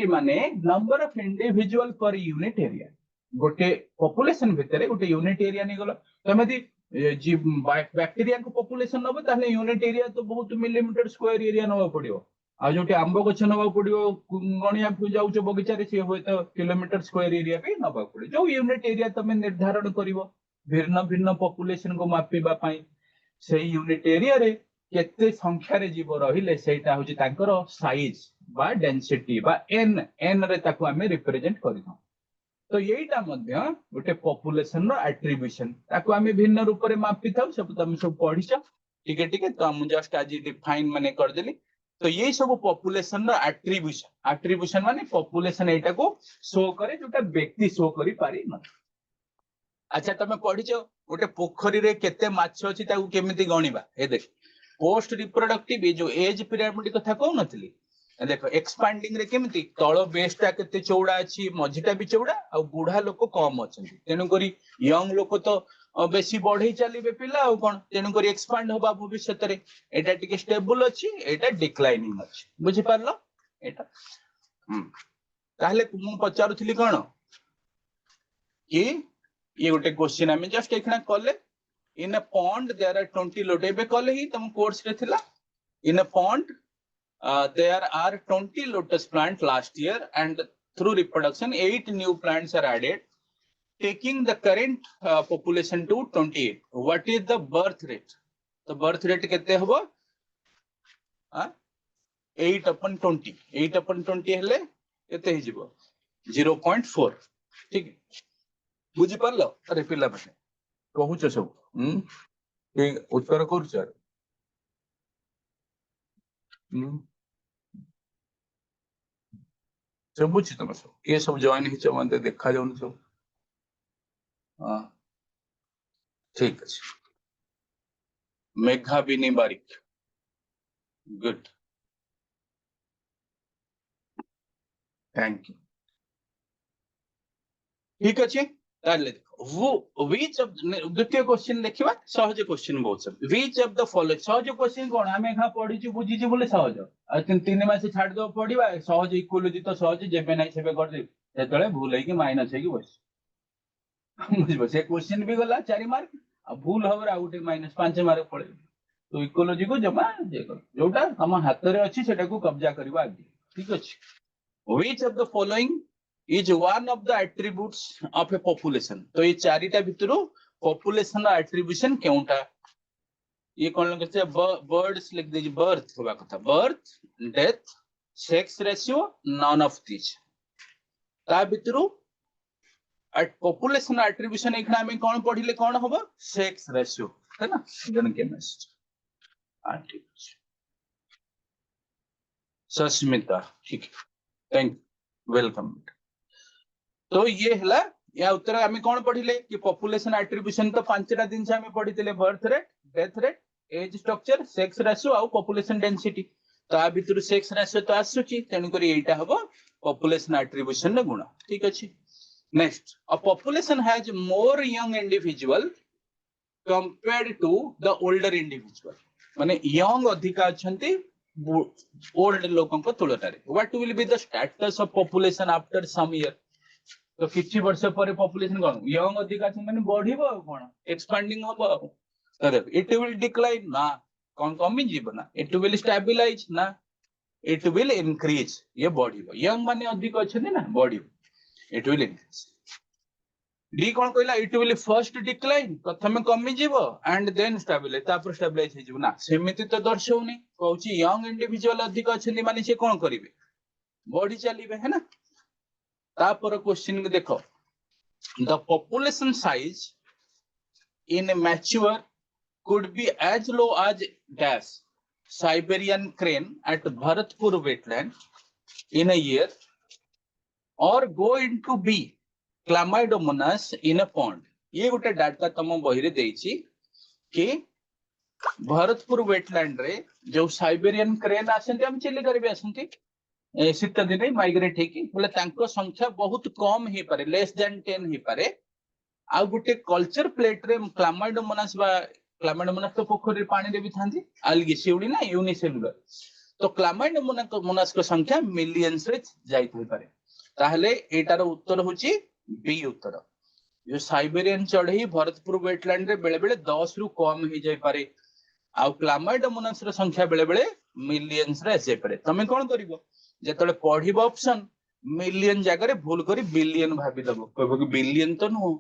माने number of individual per unit area गोटे पॉपुलेशन भितर गोटे यूनिट एरिया नहीं गलो तमे दी बैक्टीरिया को पॉपुलेशन नबो ताले यूनिट एरिया तो बहुत मिलीमीटर स्क्वायर एरिया नबा पड़ियो आ जोटे आंब गछ नबा पड़ियो गणिया जाउछ बगीचा रे से होय तो किलोमीटर स्क्वायर एरिया भी नबा पड़े जो यूनिट एरिया तमे निर्धारण करिवो भिन्न भिन्न पॉपुलेशन को मापिबा पई से यूनिट एरिया रे केते संख्या रे जीव रहिले सेटा होची तांकर साइज बा डेंसिटी बा एन रे ताको हमें रिप्रेजेंट करिथौ तो यहीटा मध्य गोटे पॉपुलेशन रो एट्रिब्यूशन ताको हमें भिन्न रूप रे मापि थाउ सब तुम सब पढिछ ठीक है तो हम जस्ट आज डिफाइन माने कर देली तो ये सब पॉपुलेशन रो एट्रिब्यूशन माने पॉपुलेशन एटा को शो करे जोटा व्यक्ति शो करी पारी न अच्छा तमे पढिछ गोटे पोखरी रे केते माछ अछि ताको केमिति गणिबा ए देख पोस्ट रिप्रोडक्टिव जो एज पिरामिड कथा कहू नथली देखो एक्सपांडिंग रे केमिति तळ बेसटा केते चौड़ा अछि मझिटा भी चौड़ा आ बुढ़ा लोक कम अछंती तेनु करी यंग लोक तो बेसी बढ़ई चलीबे पिला आ कोन तेनु करी एक्सपांड होबा भविष्यत रे एटा टिके स्टेबल अछि एटा डिक्लाइनिंग अछि बुझि पारलो एटा ताहले मु पचारुथली कोन कि ये गोटे क्वेश्चन हमें जस्ट एकना कले इन अ पॉन्ड देयर आर 20 लोट एबे कले ही तुम कोर्स रे थिला इन a pond there are 20 lotus plant last year and through reproduction 8 new plants are added taking the current population to 28 what is the birth rate the birth rate kete hobo 8/20 हेले केते हि जिवो 0.4 ठीक बुझि परलो अरे पिला बने कहूछ सब ठीक उत्तर करूछ सब बुझी तुम सब ये सब जॉइन ही मत देखा जाऊन सब हाँ ठीक अच्छे मेघा बिनी बारिक गुड थैंक यू ठीक अच्छे ताले वो व्हिच ऑफ द्वितीय क्वेश्चन देखिबा सहज क्वेश्चन बहुत सब व्हिच ऑफ द फॉलोइंग सहज क्वेश्चन कोन हमें खा पढी छु बुझी छु बोले सहज आ 3 मास छाड़ दो पढिबा सहज इक्वलिटी तो सहज जेबे नै सेबे कर दे सेतले भूल है कि माइनस है कि बस बुझबो से क्वेश्चन भी गला 4 मार्क आ भूल होबर आ उठे माइनस 5 मार्क पड़े तो इक्वलिटी को जमा जे कर जोटा हम हाथ रे अछि सेटा को कब्जा करबा आगे ठीक अछि which of the following is one of the attributes of a population तो ये चारिटा भितरु population रा attribution केउटा ये कोन लगते birds लिख दे birth होबा कथा birth death sex ratio none of these ता भितरु population attribution एकना हम कोन पढिले कोन होबो sex ratio है ना जन केमिस्ट ठीक है सस्मिता ठीक थैंक वेलकम तो ये हला या उत्तर हमें कौन पढ़िले कि पॉपुलेशन एट्रिब्यूशन तो पांचटा दिन से हमें पढ़िले birth rate death rate age structure sex ratio और पॉपुलेशन डेंसिटी तो आ भितर सेक्स रेशियो तो आसुची तेनु करी एटा हबो पॉपुलेशन एट्रिब्यूशन रे गुण ठीक अछि next a population has more young individual compared to the older individual माने यंग अधिका अछंती ओल्ड लोगों को तुलना रे what will be the status of population after some year तो किछि वर्ष पर पॉपुलेशन कोन यंग अधिका छ माने बढ़िबो कोन एक्सपांडिंग होबो अरे इट विल डिक्लाइन ना कोन कमी जीव ना इट विल स्टेबलाइज ना इट विल इंक्रीज ये बढ़िबो यंग माने अधिक अछनी ना बढ़िबो इट विल इंक्रीज डी कोन कहला इट विल फर्स्ट डिक्लाइन प्रथम कमी जीव एंड देन स्टेबलाइज तापर स्टेबलाइज हे जीव ना सेमिति तो दर्शौनी कहउची यंग इंडिविजुअल अधिक अछनी माने से कोन करिवे बढ़ी चलीबे है ना तापर क्वेश्चन को देखो the population size in mature could be as low as dash Siberian crane at Bharatpur wetland in a year or go into B Chlamydomonas in a pond ये गोटे डाटा तम बही रे देछि कि भरतपुर वेटलैंड रे जो साइबेरियन क्रेन आसंती हम चिल्ली करबे आसंती शीत दिन माइग्रेट हेकी बोले तांको संख्या बहुत कम ही पारे लेस देन 10 ही पारे आ गोटे कल्चर प्लेट रे क्लामाइडोमोनास बा क्लामाइडोमोनास तो पोखरी पानी रे भी थांती आलगी सिउडी ना यूनिसेलुलर तो क्लामाइडोमोनास को संख्या मिलियंस रे जाई थई पारे ताहले एटार उत्तर होची बी उत्तर जो साइबेरियन चढ़ई भरतपुर वेटलैंड रे बेले बेले 10 रु कम ही जाई पारे आ क्लामाइडोमोनास रो संख्या बेले बेले मिलियंस रे जाई पारे तमे कोन करिवो जेतले पढिबो ऑप्शन मिलियन जगह रे भूल करी बिलियन भाबी दबो कहबो कि बिलियन तो नो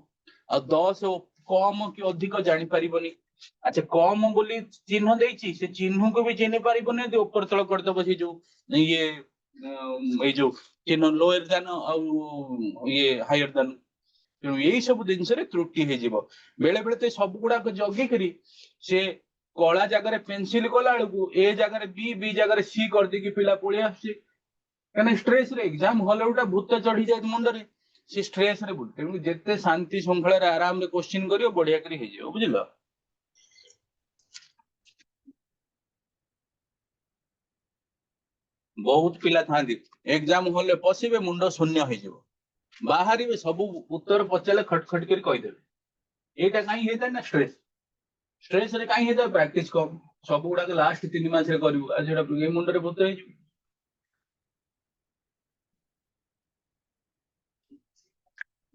आ 10 कम कि अधिक जानि परिबोनी अच्छा कम बोली चिन्ह देइची से चिन्ह को भी चिन्ह परिबोनी दे ऊपर तळ कर दबो से जो ये ए जो चिन्ह लोअर देन आ ये हायर देन तेणु यही सब जिनस त्रुटि हो बेले बेले तो सब गुड़ाक जगिकी से कला जगह पेनसिल कला बेलू ए जगह बी जगह सी कर देकी पिला पलि आसना स्ट्रेस रे एग्जाम हल गोटा भूत चढ़ी जाए मुंडे सी स्ट्रेस रे बुझ तेणु जिते शांति श्रृंखला आराम क्वेश्चन कर बढ़िया कर बुझल बहुत पिला था एग्जाम हल पशिबे मुंड शून्य हो बाहर सब उत्तर पचारे खटखट कर कहीदेवे यहाँ कहीं होता है ना स्ट्रेस स्ट्रेस रे कहीं होता है प्रैक्टिस कम सब गुड़ा लास्ट 3 मास रे करू मुंडे भूत हो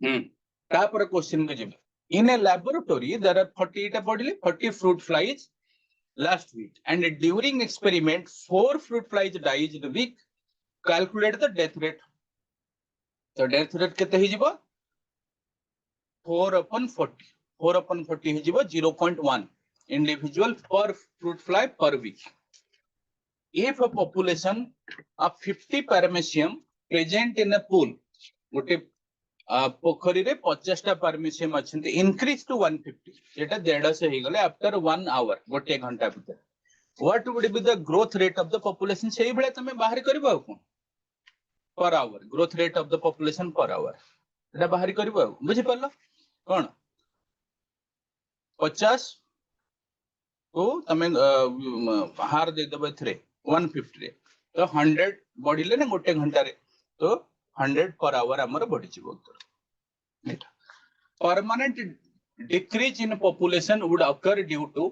क्वेश्चन को जीव इन ए लैबोरेटरी देयर आर 40 पढ़ले 40 fruit flies last week and during experiment 4 fruit flies died in a week calculate the death rate तो death rate केते ही जीवो 4/40 4/40 ही जीवो 0.1 individual per fruit fly per week if a population of 50 paramecium present in a pool गोटे पोखरी रे 50 टा परमिशियम अच्छे increase to 150 जेटा 150 हो गले आफ्टर 1 आवर गोटे घंटा भीतर what would be the growth rate of the population सेही बेले तमे बाहर करबो आ कोन per hour growth rate of the population per hour एटा बाहर करबो आ बुझि परलो कोन 50 को तमे हार दे देबे थरे 150 रे तो 100 बढ़िले ना गोटे घंटा रे तो 100 पर आवर हमर बढ़ी जीवो permanent decrease in population would occur due to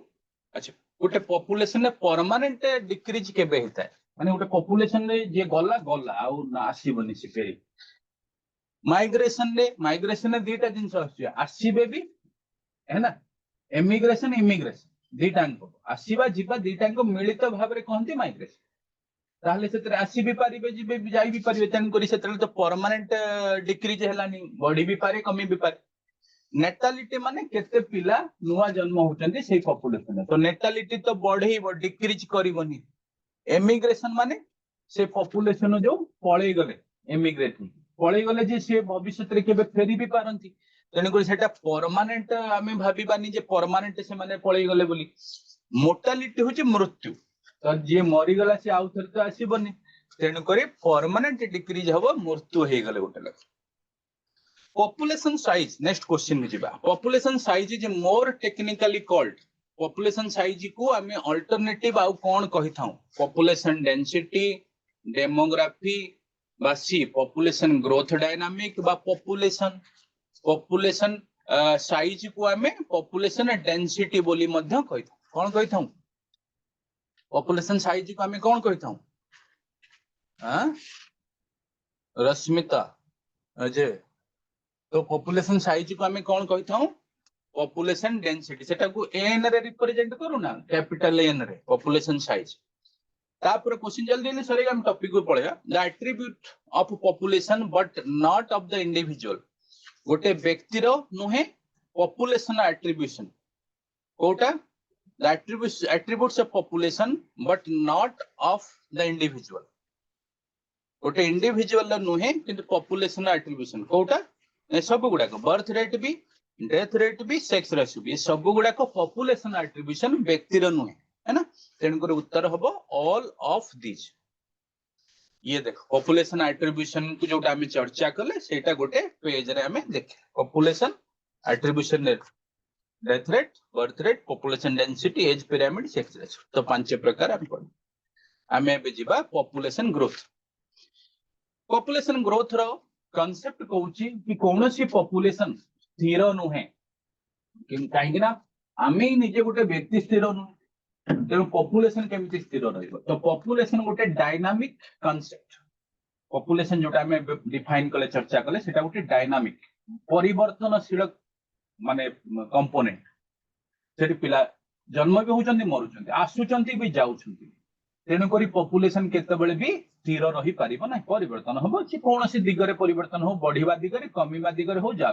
अच्छा गोटे population permanent decrease केबे हेता है माने गोटे population रे जे गला गला आ आसीबनी से फेरी माइग्रेशन रे दीटा जिंस आसीबे भी है ना एमिग्रेशन इमिग्रेशन दीटांको आसीबा जीवा दीटांको मिलित भाव रे कहंती माइग्रेशन ताहले सेतरे आसी भी पारिबे जीबे भी जाई भी पारिबे तन करी सेतरे तो परमानेंट डिक्रीज हेलानी बॉडी भी पारे कमी भी पारे नेटालिटी माने केते पिला नुवा जन्म होचंदी सेही पॉपुलेशन तो नेटालिटी तो बढ़ेइबो डिक्रीज करिवनी एमिग्रेशन माने से पॉपुलेशन जो पळेई गले एमिग्रेट पळेई गले जे से भविष्य रे केबे फेरी भी पारंती तन करी सेटा परमानेंट आमे भाबी बानी जे परमानेंट से माने पळेई गले बोली मोर्टालिटी होची मृत्यु तो जे मरी गला से आउ थर तो आसीबनी तेणु करी परमानेंट डिक्रीज हबो मृत्यु हे गले गोटे लक्ष पॉपुलेशन साइज नेक्स्ट क्वेश्चन में जिबा population size is more technically called population size को हमें अल्टरनेटिव आउ कोन कहि थाउ पॉपुलेशन डेंसिटी डेमोग्राफी बा सी पॉपुलेशन ग्रोथ डायनामिक बा पॉपुलेशन साइज को हमें पॉपुलेशन डेंसिटी बोली मध्य कहि थाउ कोन कहि थाउ पॉपुलेशन साइज को हमें कौन कहता हूं रश्मिता अजय तो पॉपुलेशन साइज को हमें कौन कहता हूं पॉपुलेशन डेंसिटी सेटा को एन रे रिप्रेजेंट करू ना कैपिटल एन रे पॉपुलेशन साइज तापर क्वेश्चन जल्दी ने सरेगा हम टॉपिक को पढ़ेगा the attribute of population but not of the individual गोटे व्यक्ति रो नुहे पॉपुलेशन एट्रिब्यूशन कोटा the attributes of population but not of the individual गोटे इंडिविजुअल नुहे किंतु पॉपुलेशन एट्रिब्यूशन कोटा सब गुडा बर्थ रेट भी डेथ रेट भी सेक्स रेशियो भी सब गुडा पॉपुलेशन एट्रिब्यूशन व्यक्ति नुहे है ना तेणुकर उत्तर हम ऑल ऑफ दिस ये देखो पॉपुलेशन एट्रिब्यूशन को जोटा हमें चर्चा कले सेटा गोटे पेज रे हमें देखे population attribution death rate birth rate population density age pyramid sex ratio तो 5 प्रकार हम पढ़ हमें बे जीवा पॉपुलेशन ग्रोथ रो कांसेप्ट कहउची कि कोनोसी पॉपुलेशन स्थिर नुहे कहीं ना आमे ही निजे गोटे व्यक्ति स्थिर नुह तेणु पॉपुलेशन केमिति स्थिर रहिबो तो पॉपुलेशन गोटे डायनामिक कांसेप्ट पॉपुलेशन जोटा हमें डिफाइन कले चर्चा कले सेटा गोटे डायनामिक परिवर्तनशील माने कंपोनेंट सेठी पिला जन्म भी होचंती मरुचंती आसुचंती भी जाउचंती तेणु करी पॉपुलेशन केतेबेले भी स्थिर रही पारिबो ना परिवर्तन हबो कि कोनोसी दिगरे परिवर्तन हो बढ़िबा दिगरे कमिबा दिगरे हो जा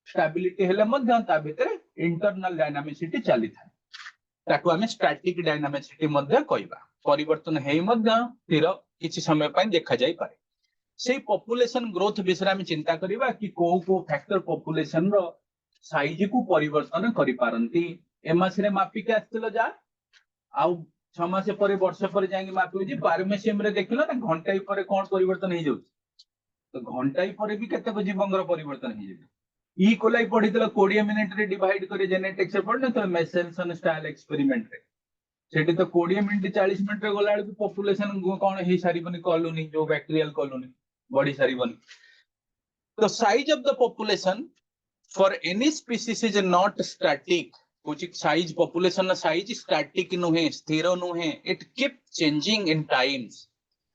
स्टेबिलिटी हेले मध्य ता भितरे इंटरनल डायनामिसिटी चली थाए ताकू हमें स्टैटिक डायनामिसिटी मध्य कहबा परिवर्तन हेई मध्य स्थिर किछि समय पय देखा जाई पारे से पॉपुलेशन ग्रोथ विषय में चिंता करिबा कि को फैक्टर पॉपुलेशन रो साइज को परिवर्तन करि पारंती एमास रे मापी के आस्तिलो जा आउ 6 मास पर वर्ष पर जाई मापी जी पारमेसियम रे देखिलो ना घंटाई पर कोन परिवर्तन हे जाउछ तो घंटाई पर भी केते को जीवंगर परिवर्तन हे जाउछ ई कोलाई पढितलो 20 मिनिट रे डिवाइड करे जेनेटिक्स रे पढने तो मेसेल्सन स्टाइल एक्सपेरिमेंट रे सेठी तो 20 मिनिट 40 मिनिट रे गोला को पॉपुलेशन कोन हे सारिबनी कॉलोनी जो बैक्टीरियल कॉलोनी बॉडी सारिबनी the size of the population for any species is not static कुछ size population size static नुहे स्थिर नुहे it keep changing in times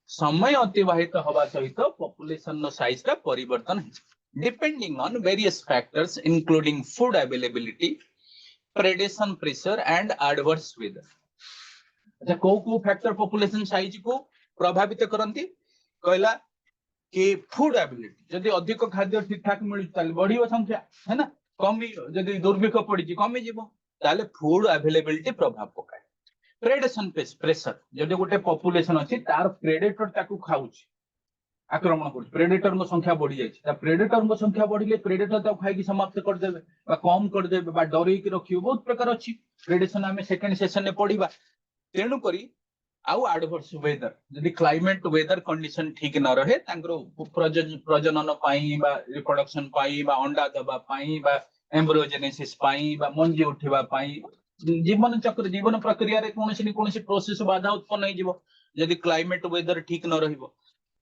समय अतिबाहित हवा सहित population size का परिवर्तन depending on various factors including food availability predation pressure and adverse weather अच्छा को फैक्टर पॉपुलेशन साइज को प्रभावित करंती कहला कि फूड एबिलिटी जदि अधिक खाद्य ठीक ठाक मिलु ताले बढ़ियो संख्या है ना कमी जदि दुर्भिक्ष पड़ी कमी जीवो ताले फूड अवेलेबिलिटी प्रभाव पकाए प्रेडेशन प्रेशर जदि गोटे पॉपुलेशन अछि तार प्रेडेटर ताकू खाउछि आक्रमण करू प्रेडेटर को संख्या बढ़ी जाय ता प्रेडेटर को संख्या बढ़िले प्रेडेटर ताकू खाइ की समाप्त कर देबे बा कम कर देबे बा डरै की रखियो बहुत प्रकार अछि प्रेडेशन हमें सेकंड सेशन में पढिबा तेणु करी आउ एडवर्स वेदर जदि क्लाइमेट वेदर कंडीशन ठीक न रहे तांकरो प्रजनन पाई बा रिप्रोडक्शन पाई बा अंडा दबा पाई बा एम्ब्रियोजेनेसिस पाई बा मंजी उठिबा पाई जीवन चक्र जीवन प्रक्रिया रे कोनोसी न कोनोसी प्रोसेस बाधा उत्पन्न हो जिवो जदि क्लाइमेट वेदर ठीक न रहिबो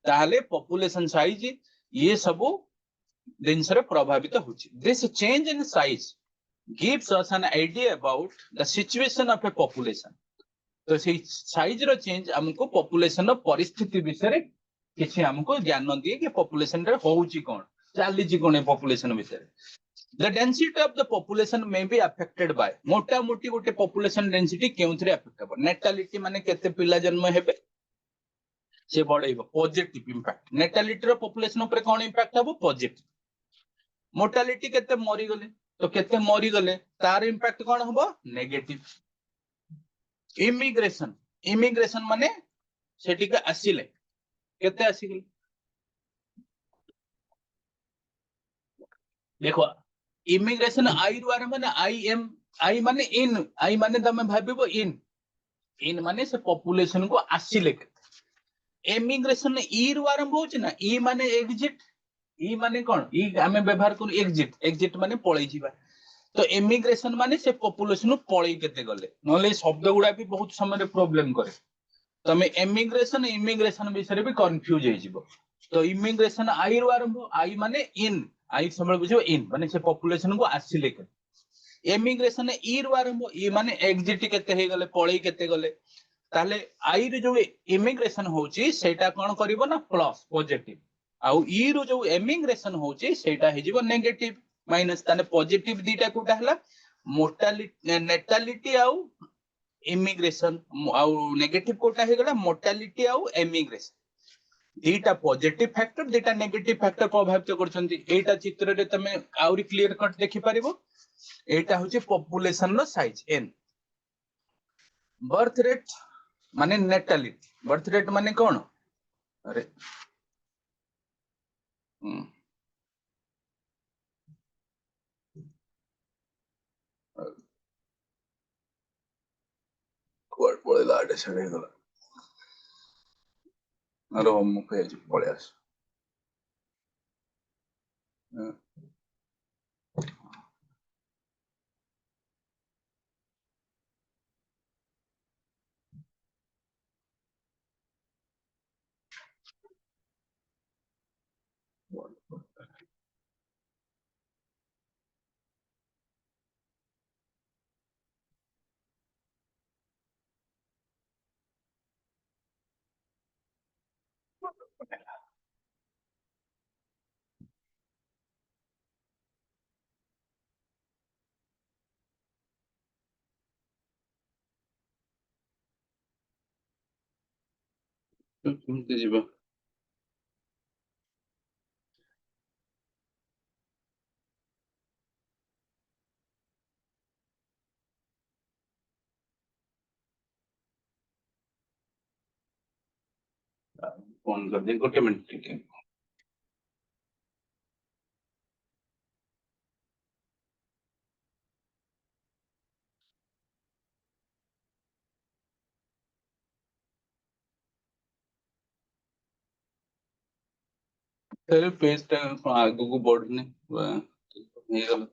ताले पॉपुलेशन साइज ये सब दिन से प्रभावित होछि this change in size gives us an idea about the situation of a population तो से साइज रो चेंज हमको पॉपुलेशन रो परिस्थिति विषय किछि हमको ज्ञान दिए कि पॉपुलेशन रे होउची कोन चाली जी कोन पॉपुलेशन विषय the density of the population may be affected by मोटा मोटी गोटे पॉपुलेशन डेंसिटी केउथरे अफेक्ट हो नेटालिटी माने केते पिला जन्म हेबे से बढैबो पॉजिटिव इंपैक्ट नेटालिटी रो पॉपुलेशन ऊपर कोन इंपैक्ट हबो पॉजिटिव मोर्टालिटी केते मरी गले तो केते मरी गले तार इंपैक्ट कोन हबो नेगेटिव इमिग्रेशन इमिग्रेशन माने सेटिका आसिले केते आसिले देखो इमिग्रेशन आई रु आरंभ माने आई माने तमे भाबिबो इन माने से पॉपुलेशन को आसिले केते इमिग्रेशन ई रु आरंभ होछ ना ई माने एग्जिट ई माने कोन ई हमें व्यवहार करू एग्जिट माने पळै जिबा तो इमिग्रेशन माने से पॉपुलेशन पळै केते गले नले शब्द गुडा भी बहुत समय प्रॉब्लम करे तमे इमिग्रेशन विषय भी कंफ्यूज हे जिवो तो इमिग्रेशन आई रु आरंभ आई माने इन आई समय बुझो इन माने से पॉपुलेशन को आसिले के इमिग्रेशन ई रु आरंभ ई माने एग्जिट केते हे गले पळै केते गले ताले आई रे जो इमिग्रेशन होची सेटा कोन करिवो ना प्लस पॉजिटिव आउ ई रो जो इमिग्रेशन होची सेटा हे जिवो नेगेटिव माइनस ताने पॉजिटिव दीटा कोटा हला मोर्टालिटी नेटालिटी आउ इमिग्रेशन आउ नेगेटिव कोटा हे गला मोर्टालिटी आउ इमिग्रेशन दीटा पॉजिटिव फैक्टर दीटा नेगेटिव फैक्टर प्रभावित करछंती एटा चित्र रे तमे आउरी क्लियर कट देखि परिबो एटा होची पॉपुलेशन नो साइज एन बर्थ रेट माने नेटालिटी बर्थ रेट माने कोन अरे कोड पळे लाडे सडे गला अरे हम पेज पळे आस କେମିତି ଯିବ? फोन कर दे, गोटे मिनट ठीक है। तेरे पेज टा आगु को बढ़ने नहीं गल।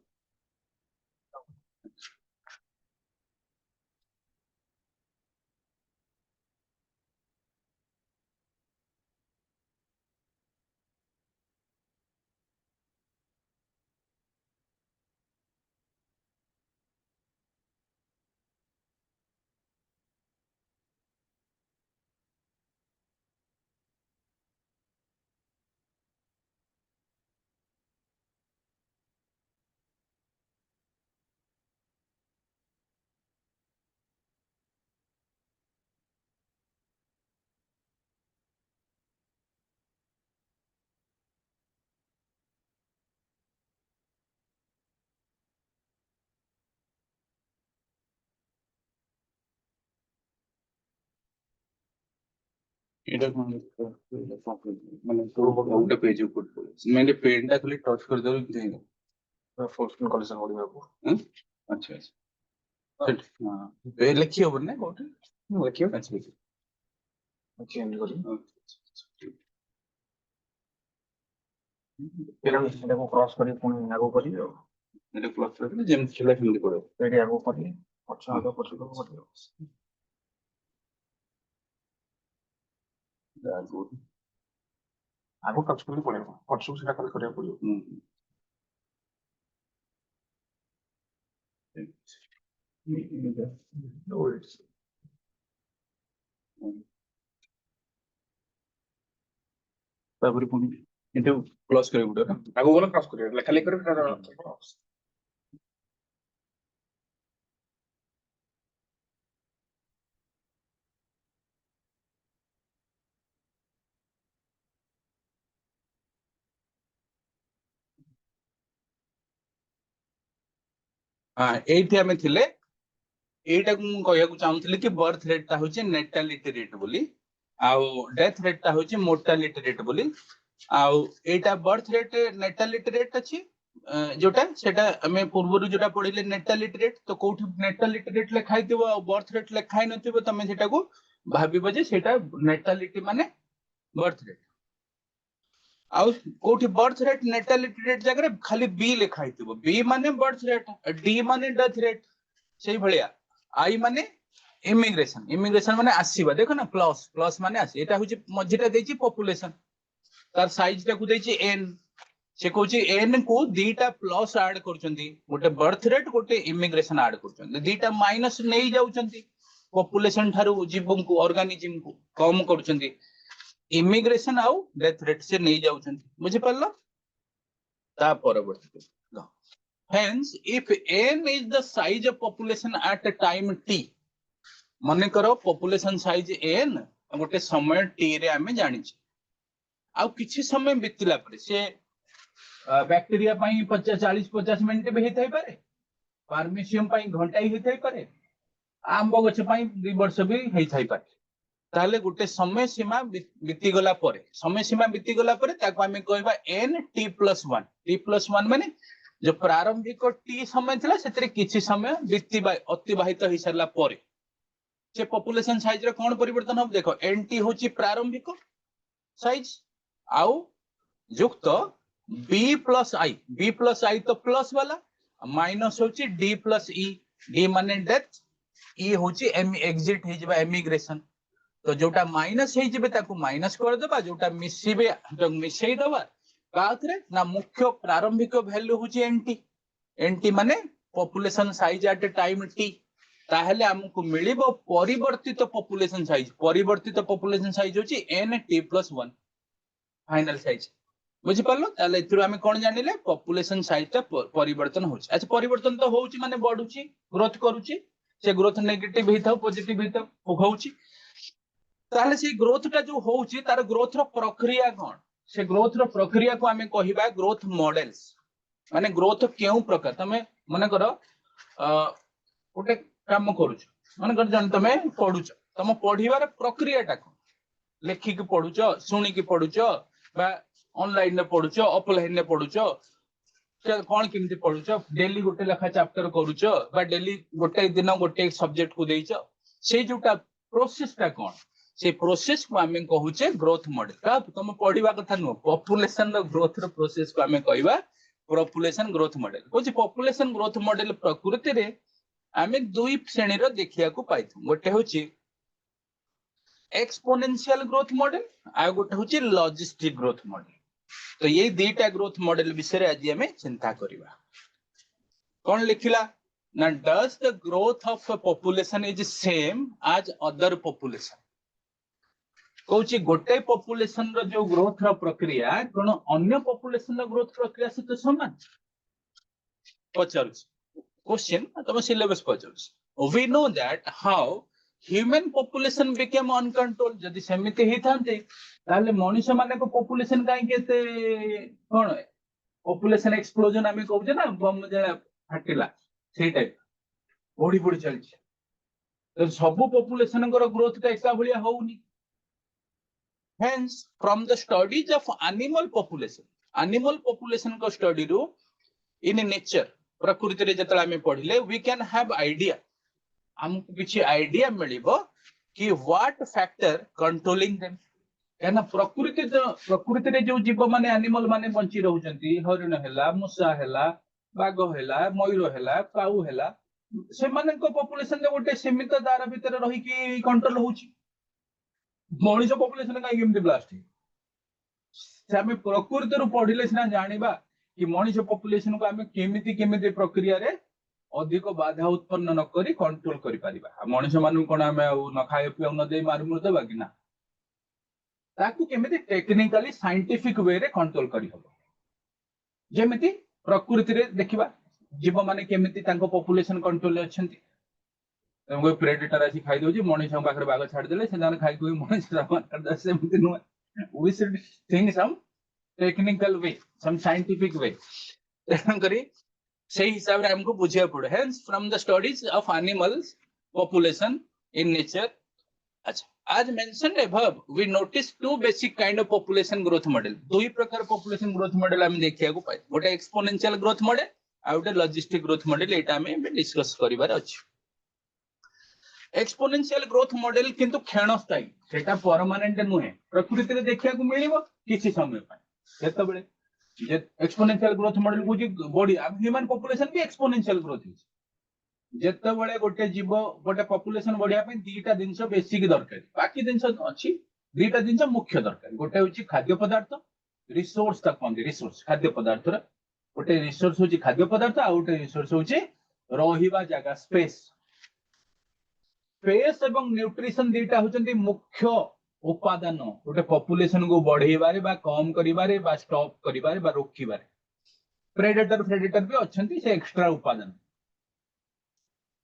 এটা কোন মানে পুরো গোটা পেজ উপর মানে পেনটা খালি टच कर दो कि नहीं फोर्सफुल कलेक्शन पढ़िବାକୁ अच्छा अच्छा सेट हां पे लिखी हो ने कोटे लिखियो अच्छा चेंज करी अच्छा फिर हम इसको क्रॉस करी पुणी आगो करी এটা ক্লাস করে যেম ছেলে ফিল্ড করে एडी आगो करी पछा आगो पछा को करी आगो आगो टच करी पड़े पछा सेटा करी करिया पड़ियो ତାପରେ ପୁଣି ଏଠୁ କ୍ଲୋଜ କରିବାକୁ ପଡିବ ନା आगो वाला क्रॉस करिया लेखा लेख करी हां एठी हमें थिले एटा को मु कहया को चाहूतली कि बर्थ रेट ता होचे नेटालिटी रेट बोली आउ डेथ रेट ता होचे मोर्टालिटी रेट बोली आउ एटा बर्थ रेट नेटालिटी रेट अछि जोटा सेटा हमें पूर्व रु जोटा पढिले नेटालिटी रेट तो कोठी नेटालिटी रेट लिखाइ दिबो आ बर्थ रेट लिखाइ नथिबो तमे सेटा को भाबिबो जे सेटा नेटालिटी माने बर्थ रेट आउ कोठी बर्थ रेट नेटालिटी रेट जगह खाली बी लिखाइ दिबो बी माने बर्थ रेट डी माने डेथ रेट सेही भलिया आई माने इमिग्रेशन इमिग्रेशन माने आसीबा देखो ना प्लस प्लस माने आसी एटा होची मझिटा देची पॉपुलेशन तार साइज टा को देची एन से कहूची एन को दीटा प्लस ऐड करचंदी गोटे बर्थ रेट गोटे इमिग्रेशन ऐड करचंदी दीटा माइनस नै जाउचंदी पॉपुलेशन थारु जीवन को ऑर्गेनिज्म को कम करचंदी इमिग्रेशन आउ डेथ रेट से नै जाउचंदी बुझि पल्ला ता परवर्ती hence if n is the size of population at a time t माने करो पॉपुलेशन साइज n गोटे समय t रे हमें जानि छी आ किछि समय बितिला परे से बैक्टीरिया पई 40 मिनिट भी हेतै पारे फार्मेसियम पई घंटा ही हेतै पारे आंब गछ पई 2 वर्ष भी हेतै पारे ताले गोटे समय सीमा बिति गला परे समय सीमा बिति गला परे ताको हमें कहबा n t+1 माने जो प्रारंभिक टी समय थिला सेतरे किछि समय अतिबाहित होई सरला परे से पॉपुलेशन साइज रे कोन परिवर्तन हम देखो एनटी होची प्रारंभिक साइज आउ युक्त b+i तो प्लस वाला माइनस होची d+e d माने डेथ e होची एग्जिट हे जबा एमिग्रेशन तो जोटा माइनस हे जबे ताको माइनस कर देबा जोटा मिसिबे तो मिसई देबा काथरे ना मुख्य प्रारंभिक वैल्यू होची एनटी माने population size at time t ताहले हमकु मिलिबो परिवर्तित पॉपुलेशन साइज होची nt+1 फाइनल साइज बुझि पालो ताले इथरो हमें कोन जानिले पॉपुलेशन साइज ता परिवर्तन होची अच्छा परिवर्तन तो होची माने बढ़ुची ग्रोथ करूची से ग्रोथ नेगेटिव हेथाउ पॉजिटिव हेथाउ होउची ताहले से ग्रोथ जो होउची तार ग्रोथ रो प्रक्रिया कोन से ग्रोथ रो प्रक्रिया को आमे कहिबा ग्रोथ मॉडल्स माने ग्रोथ केउ प्रकार तमे माने करो गोटे काम करूछ माने कर जन तमे पढुछ तम पढिबार प्रक्रियाटा कोन लेखिक पढुछ सुनिक पढुछ बा ऑनलाइन ने पढुछ ऑफलाइन ने पढुछ कौन केमती पढुछ डेली गोटे लेखा चैप्टर करूछ बा डेली गोटे दिन गोटे सब्जेक्ट को देइछ से जोटा प्रोसेस टा कोन से प्रोसेस को आमे कहूचे ग्रोथ मॉडल का तुम पढिबा कथा न पॉपुलेशन रो ग्रोथ रो प्रोसेस को आमे कहबा population growth model Kochi population growth model प्रकृति रे आमे दुई श्रेणी रो देखिया को पाइथु गोटे होची एक्सपोनेंशियल ग्रोथ मॉडल आ गोटे होची लॉजिस्टिक ग्रोथ मॉडल तो ये दुईटा ग्रोथ मॉडल विषय आज हमें चिंता करिबा कौन लिखिला ना does the growth of population is same as other population कोची गोटे पॉपुलेशन रो जो ग्रोथ रो प्रक्रिया कोन अन्य पॉपुलेशन रो ग्रोथ प्रक्रिया से तो समान पचारुछ क्वेश्चन तुम सिलेबस पचारुछ we know that how human population became uncontrol जदि समिति ही थांते ताले मनुष्य माने को पॉपुलेशन काई केते कोन पॉपुलेशन एक्सप्लोजन आमे कहू ना बम जला फाटिला सेही टाइप ओडी ओडी चलछि तो सब पॉपुलेशन को ग्रोथ ता एका भलिया होउनी hence from the studies of animal population को स्टडी रो इन नेचर प्रकृति रे जतला में पढिले we can have idea हमको किछि आइडिया मिलिबो कि व्हाट फैक्टर कंट्रोलिंग देम केना प्रकृति रे जो जीव माने एनिमल माने बंची रहउचंती हरिण हैला मुसा हैला बाघ हैला मयूर हैला काऊ हैला से माने को पॉपुलेशन जे गोटे सीमित दायरा भीतर रही कि कंट्रोल होउची मनुष्य पॉपुलेशन का केमती ब्लास्ट से आम प्रकृति पढ़िले सिना जानिबा कि मनुष्य पॉपुलेशन को आम केमिति केमिति प्रक्रिया रे अधिक बाधा उत्पन्न न करी कंट्रोल करि परिबा मनुष्य मानु कोन आम न खाए पियो न दे मार मुर देबा कि ना ताकू केमिति टेक्निकली साइंटिफिक वे रे कंट्रोल करि हबो जेमिति प्रकृति रे देखिबा जीव माने केमिति तांको पॉपुलेशन कंट्रोल अछंती कोई प्रेडेटर आसी खाई दोजी मनुष्य पाखरे बाग छाड़ देले से जाने खाई कोई मनुष्य कर दस से मते नो we should think some technical way some scientific way तन करी सही हिसाब रे हमको बुझिया पड़े hence from the studies of animals population in nature अच्छा आज mentioned above we notice two basic kind of population growth model दुई प्रकार पॉपुलेशन ग्रोथ मॉडल हम देखिया को पाए गोटे एक्सपोनेंशियल ग्रोथ मॉडल आ गोटे लॉजिस्टिक ग्रोथ मॉडल एटा हमें डिस्कस करिवार अछि एक्सपोनेंशियल ग्रोथ मॉडल किंतु क्षणस्थायी सेटा परमानेंट नुहे प्रकृति रे देखिया को मिलिबो किछि समय पय जेतबेले जे एक्सपोनेंशियल ग्रोथ मॉडल बुझी बॉडी ह्यूमन पॉपुलेशन भी एक्सपोनेंशियल ग्रोथ है जेतबेले गोटे जीव गोटे पॉपुलेशन बढ़िया पे दीटा जिंस बेसिक दरकार बाकी जिंस अछि दीटा जिंस मुख्य दरकार गोटे होची खाद्य पदार्थ रिसोर्स तक कोन रिसोर्स खाद्य पदार्थ रे गोटे रिसोर्स होची खाद्य पदार्थ आ गोटे रिसोर्स होची रहिबा जगह स्पेस स्पेस एवं न्यूट्रिशन दीटा होचंती मुख्य उपादान गोटे पॉपुलेशन को बढ़ेबारे बा कम करिबारे बा स्टॉप करिबारे बा रोकिबारे प्रेडेटर भी अछंती से एक्स्ट्रा उपादान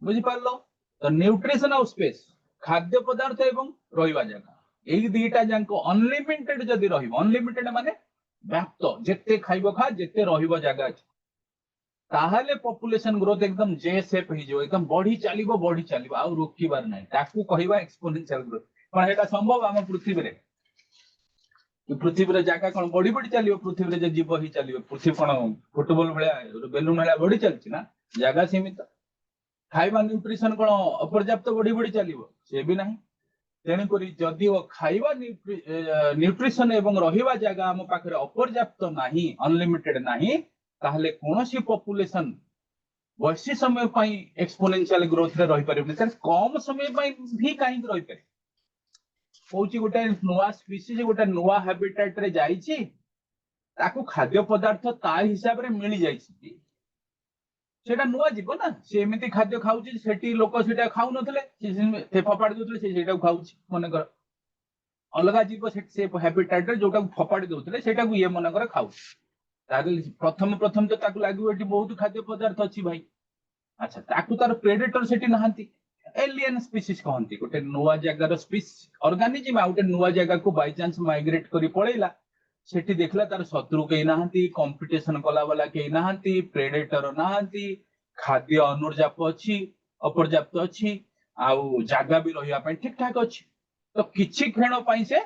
बुझी पारलो तो न्यूट्रिशन और स्पेस खाद्य पदार्थ एवं रहिबा जगह एई दीटा जांको अनलिमिटेड जदी रहिबो अनलिमिटेड माने व्याप्त जेते खाइबो खा जेते रहिबो जगह अछि ताहले पॉपुलेशन ग्रोथ एकदम जे शेप ही जो एकदम बढ़ी चलिबो आ रोकिबार नै ताकू कहिबा एक्सपोनेंशियल ग्रोथ पण एटा संभव हम पृथ्वी रे कि पृथ्वी रे जाका कोन बढ़ी चलिबो पृथ्वी रे जे जीव ही चलिबो पृथ्वी कोन फुटबॉल भलिया बेलून भलिया बढ़ी चलछि ना जागा सीमित खाइबा न्यूट्रिशन कोन अपर्याप्त बढ़ी चलिबो से भी नहीं तेणु करी जदि वो खाइबा न्यूट्रिशन एवं रहिबा जागा हम पाखरे अपर्याप्त नाही अनलिमिटेड नाही ताहले कोनोसी पॉपुलेशन वर्षी समय पई एक्सपोनेंशियल ग्रोथ रे रहि परिबे त कम समय पई भी काहे रहि पारे होची गोटे नुवा स्पीसीज गोटे नुवा हैबिटेट रे जाईची ताकू खाद्य पदार्थ ता हिसाब रे मिली जाईची सेटा नुवा जीव ना से एमिति खाद्य खाउची सेठी लोक सेटा खाउ नथले से फपाड़ दोतले से सेटा खाउची मन कर अलगा जीव से हैबिटेट रे जोटा फपाड़ दोतले सेटा को ये मन कर खाउ प्रथम तो ताकू लागू एटी बहुत खाद्य पदार्थ अछि भाई अच्छा ताकू तार प्रेडेटर सेटी नहांती एलियन स्पीसीज कहती गोटे नुआ जगार स्पीसीज ऑर्गेनिज्म आ गोटे नुआ जगह को बाय चांस माइग्रेट करी पळेला सेठी देखला तार शत्रु केही नाहंती कंपटीशन कला वाला केही नाहंती प्रेडेटर नाहंती खाद्य अनुर्जाप अछि अपर्याप्त अछि आउ जागा भी रहिया पय ठीक ठाक अछि तो किछि क्षण पय से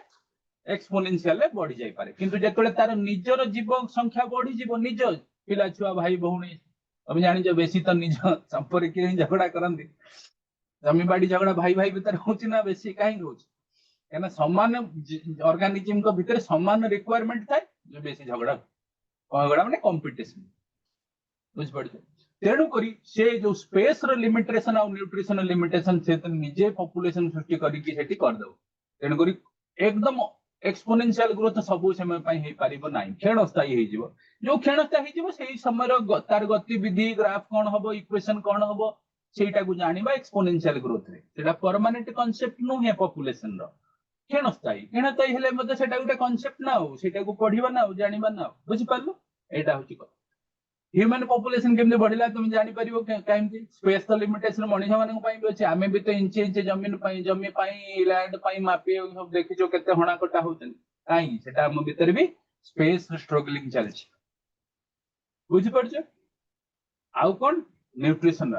एक्सपोनेंशियल बढ़ी जाई पारे किंतु जेतले तार निजर जीव संख्या बढ़ी जीव निज पिला छुआ भाई भौणी तुम जानी जो बेसी तो निज संपर्क ही झगड़ा करंती जमी बाड़ी झगड़ा भाई भाई भीतर होची ना बेसी काहे होची एना समान ऑर्गेनिज्म को भीतर समान रिक्वायरमेंट थाए जो बेसी झगड़ा माने कंपटीशन बुझ पड़छ तेणु करी से जो स्पेस रो लिमिटेशन और न्यूट्रिशन लिमिटेशन से तो निजे पॉपुलेशन सृष्टि करी कि सेठी कर दो तेणु करी एकदम एक्सपोनेंशियल ग्रोथ सबु समय पई हे पारिबो नाही क्षणस्थायी हे जिवो जो क्षणस्थायी हे जिवो सेही समय रो तार गतिविधि ग्राफ कोन हबो इक्वेशन कोन हबो सेटा को जानिबा एक्सपोनेंशियल ग्रोथ रे सेटा परमानेंट कांसेप्ट नो है पॉपुलेशन रो क्षणस्थायी हेले मते सेटा गुटे कांसेप्ट ना हो सेटा को पढिबा ना हो जानिबा ना हो बुझि पारलो एटा होची को ह्यूमन पॉपुलेशन केमने बढ़िला तुम जानि परिबो काइमती स्पेस तो लिमिटेशन मनुष्य मानन पई भी अछि आमे भी तो इंच इंच जमीन पई लैंड पई मापे सब देखिजो केते हणा कटा होचन काई सेटा हम भीतर भी स्पेस स्ट्रगलिंग चलछि बुझि पड़छ आउ कोन न्यूट्रिशन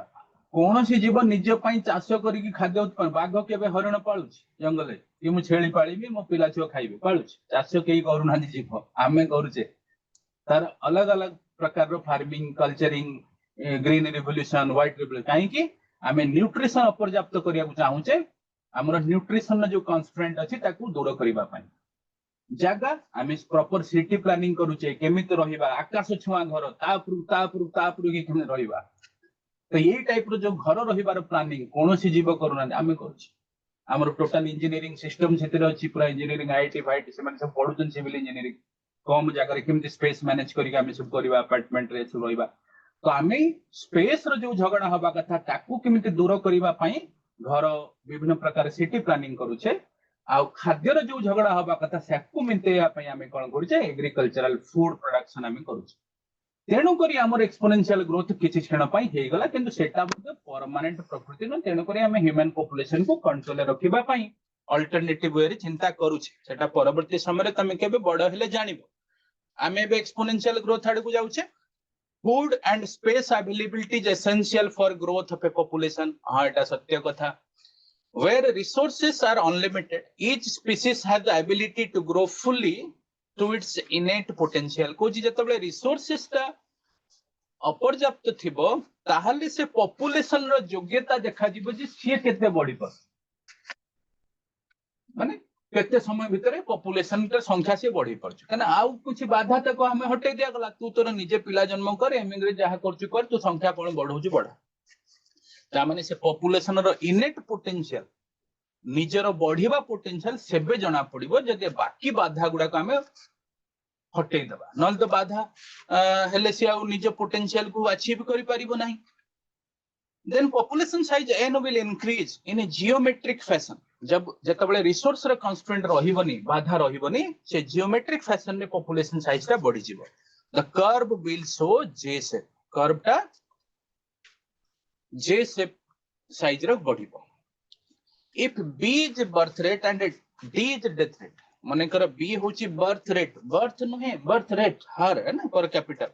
कौन सी जीव निज पई चाष करिक खाद्य उत्पन्न बाघ केबे हरिण पाळुछि जंगल कि मु छेली पाळिबी मो पिला छुआ खाइबे पाळुछि चाष केही करू ना जीव आमे करूचे तार अलग अलग प्रकार farming culturing green revolution white revolution काहे कि आमे न्यूट्रिशन अपर्याप्त करिया चाहूचे हमर न्यूट्रिशन जो कन्स्ट्रेंट अछि ताकू दूर करिबा पई जगह आमे प्रॉपर सिटी प्लानिंग करूचे केमित रहिबा आकाश छुआ घर तापुरु कि केमे रहिबा तो यही टाइप रो जो घर रहिबार प्लानिंग कोनोसी जीव करूना आमे करूची हमर टोटल इंजीनियरिंग सिस्टम सेतिर अछि पूरा इंजीनियरिंग आईटी फाइट से माने सब पढुचन सिविल इंजीनियरिंग कम जगह केमती स्पेस मैनेज करिक आमे सब करबा अपार्टमेंट रे सब रहिबा तो आमे स्पेस रो जो झगड़ा हबा कथा ताकू केमती दूर करिबा पई घर विभिन्न प्रकार सिटी प्लानिंग करूचे आ खाद्य रो जो झगड़ा हबा कथा सेकू मिनते पई आमे कोन करूचे एग्रीकल्चरल फूड प्रोडक्शन आमे करूचे तेणु करी हमर एक्सपोनेंशियल ग्रोथ किछि क्षण पई हे गला किंतु सेटा मध्ये परमानेंट प्रकृति न तेणु करी आमे ह्यूमन पॉपुलेशन को कंट्रोल रखिबा पई अल्टरनेटिव वे रे चिंता करूचे सेटा परवर्ती समय रे तमे केबे बड हेले जानिबो आमे बे एक्सपोनेंशियल ग्रोथ आड़ को जाउचे food and space availability is essential for growth of a population हां एटा सत्य कथा where resources are unlimited each species has the ability to grow fully to its innate potential को जेतबे रिसोर्सेस ता अपर्याप्त थिबो ताहाले से पॉपुलेशन रो योग्यता देखा जिवो जे सी केते बढी पर माने केते समय भितरे पॉपुलेशन के संख्या से बढ़ी पड़छ कना आउ कुछ बाधा तक हमें हटे दिया गला तू तोर निजे पिला जन्म कर एमिग्रे जहा करछु कर तू संख्या कोन बढ़ौछु बढ़ा ता माने से पॉपुलेशन रो इनेट पोटेंशियल निजर बढ़िबा पोटेंशियल सेबे जणा पड़िबो जदि बाकी बाधा गुडा को हमें हटे दबा नल तो बाधा हेले से आउ निज पोटेंशियल को अचीव करि परिबो नाही then population size n will increase in a geometric fashion जब जतबले रिसोर्स रे कंस्ट्रेंट रहिबनी बाधा रहिबनी से जियोमेट्रिक फैशन में पॉपुलेशन साइज ता बढ़ी जिवो the curve will show J shape curve ता जे शेप साइज रो बढ़िबो if b is birth rate and d is death rate माने कर b होची बर्थ रेट हर है ना पर कैपिटल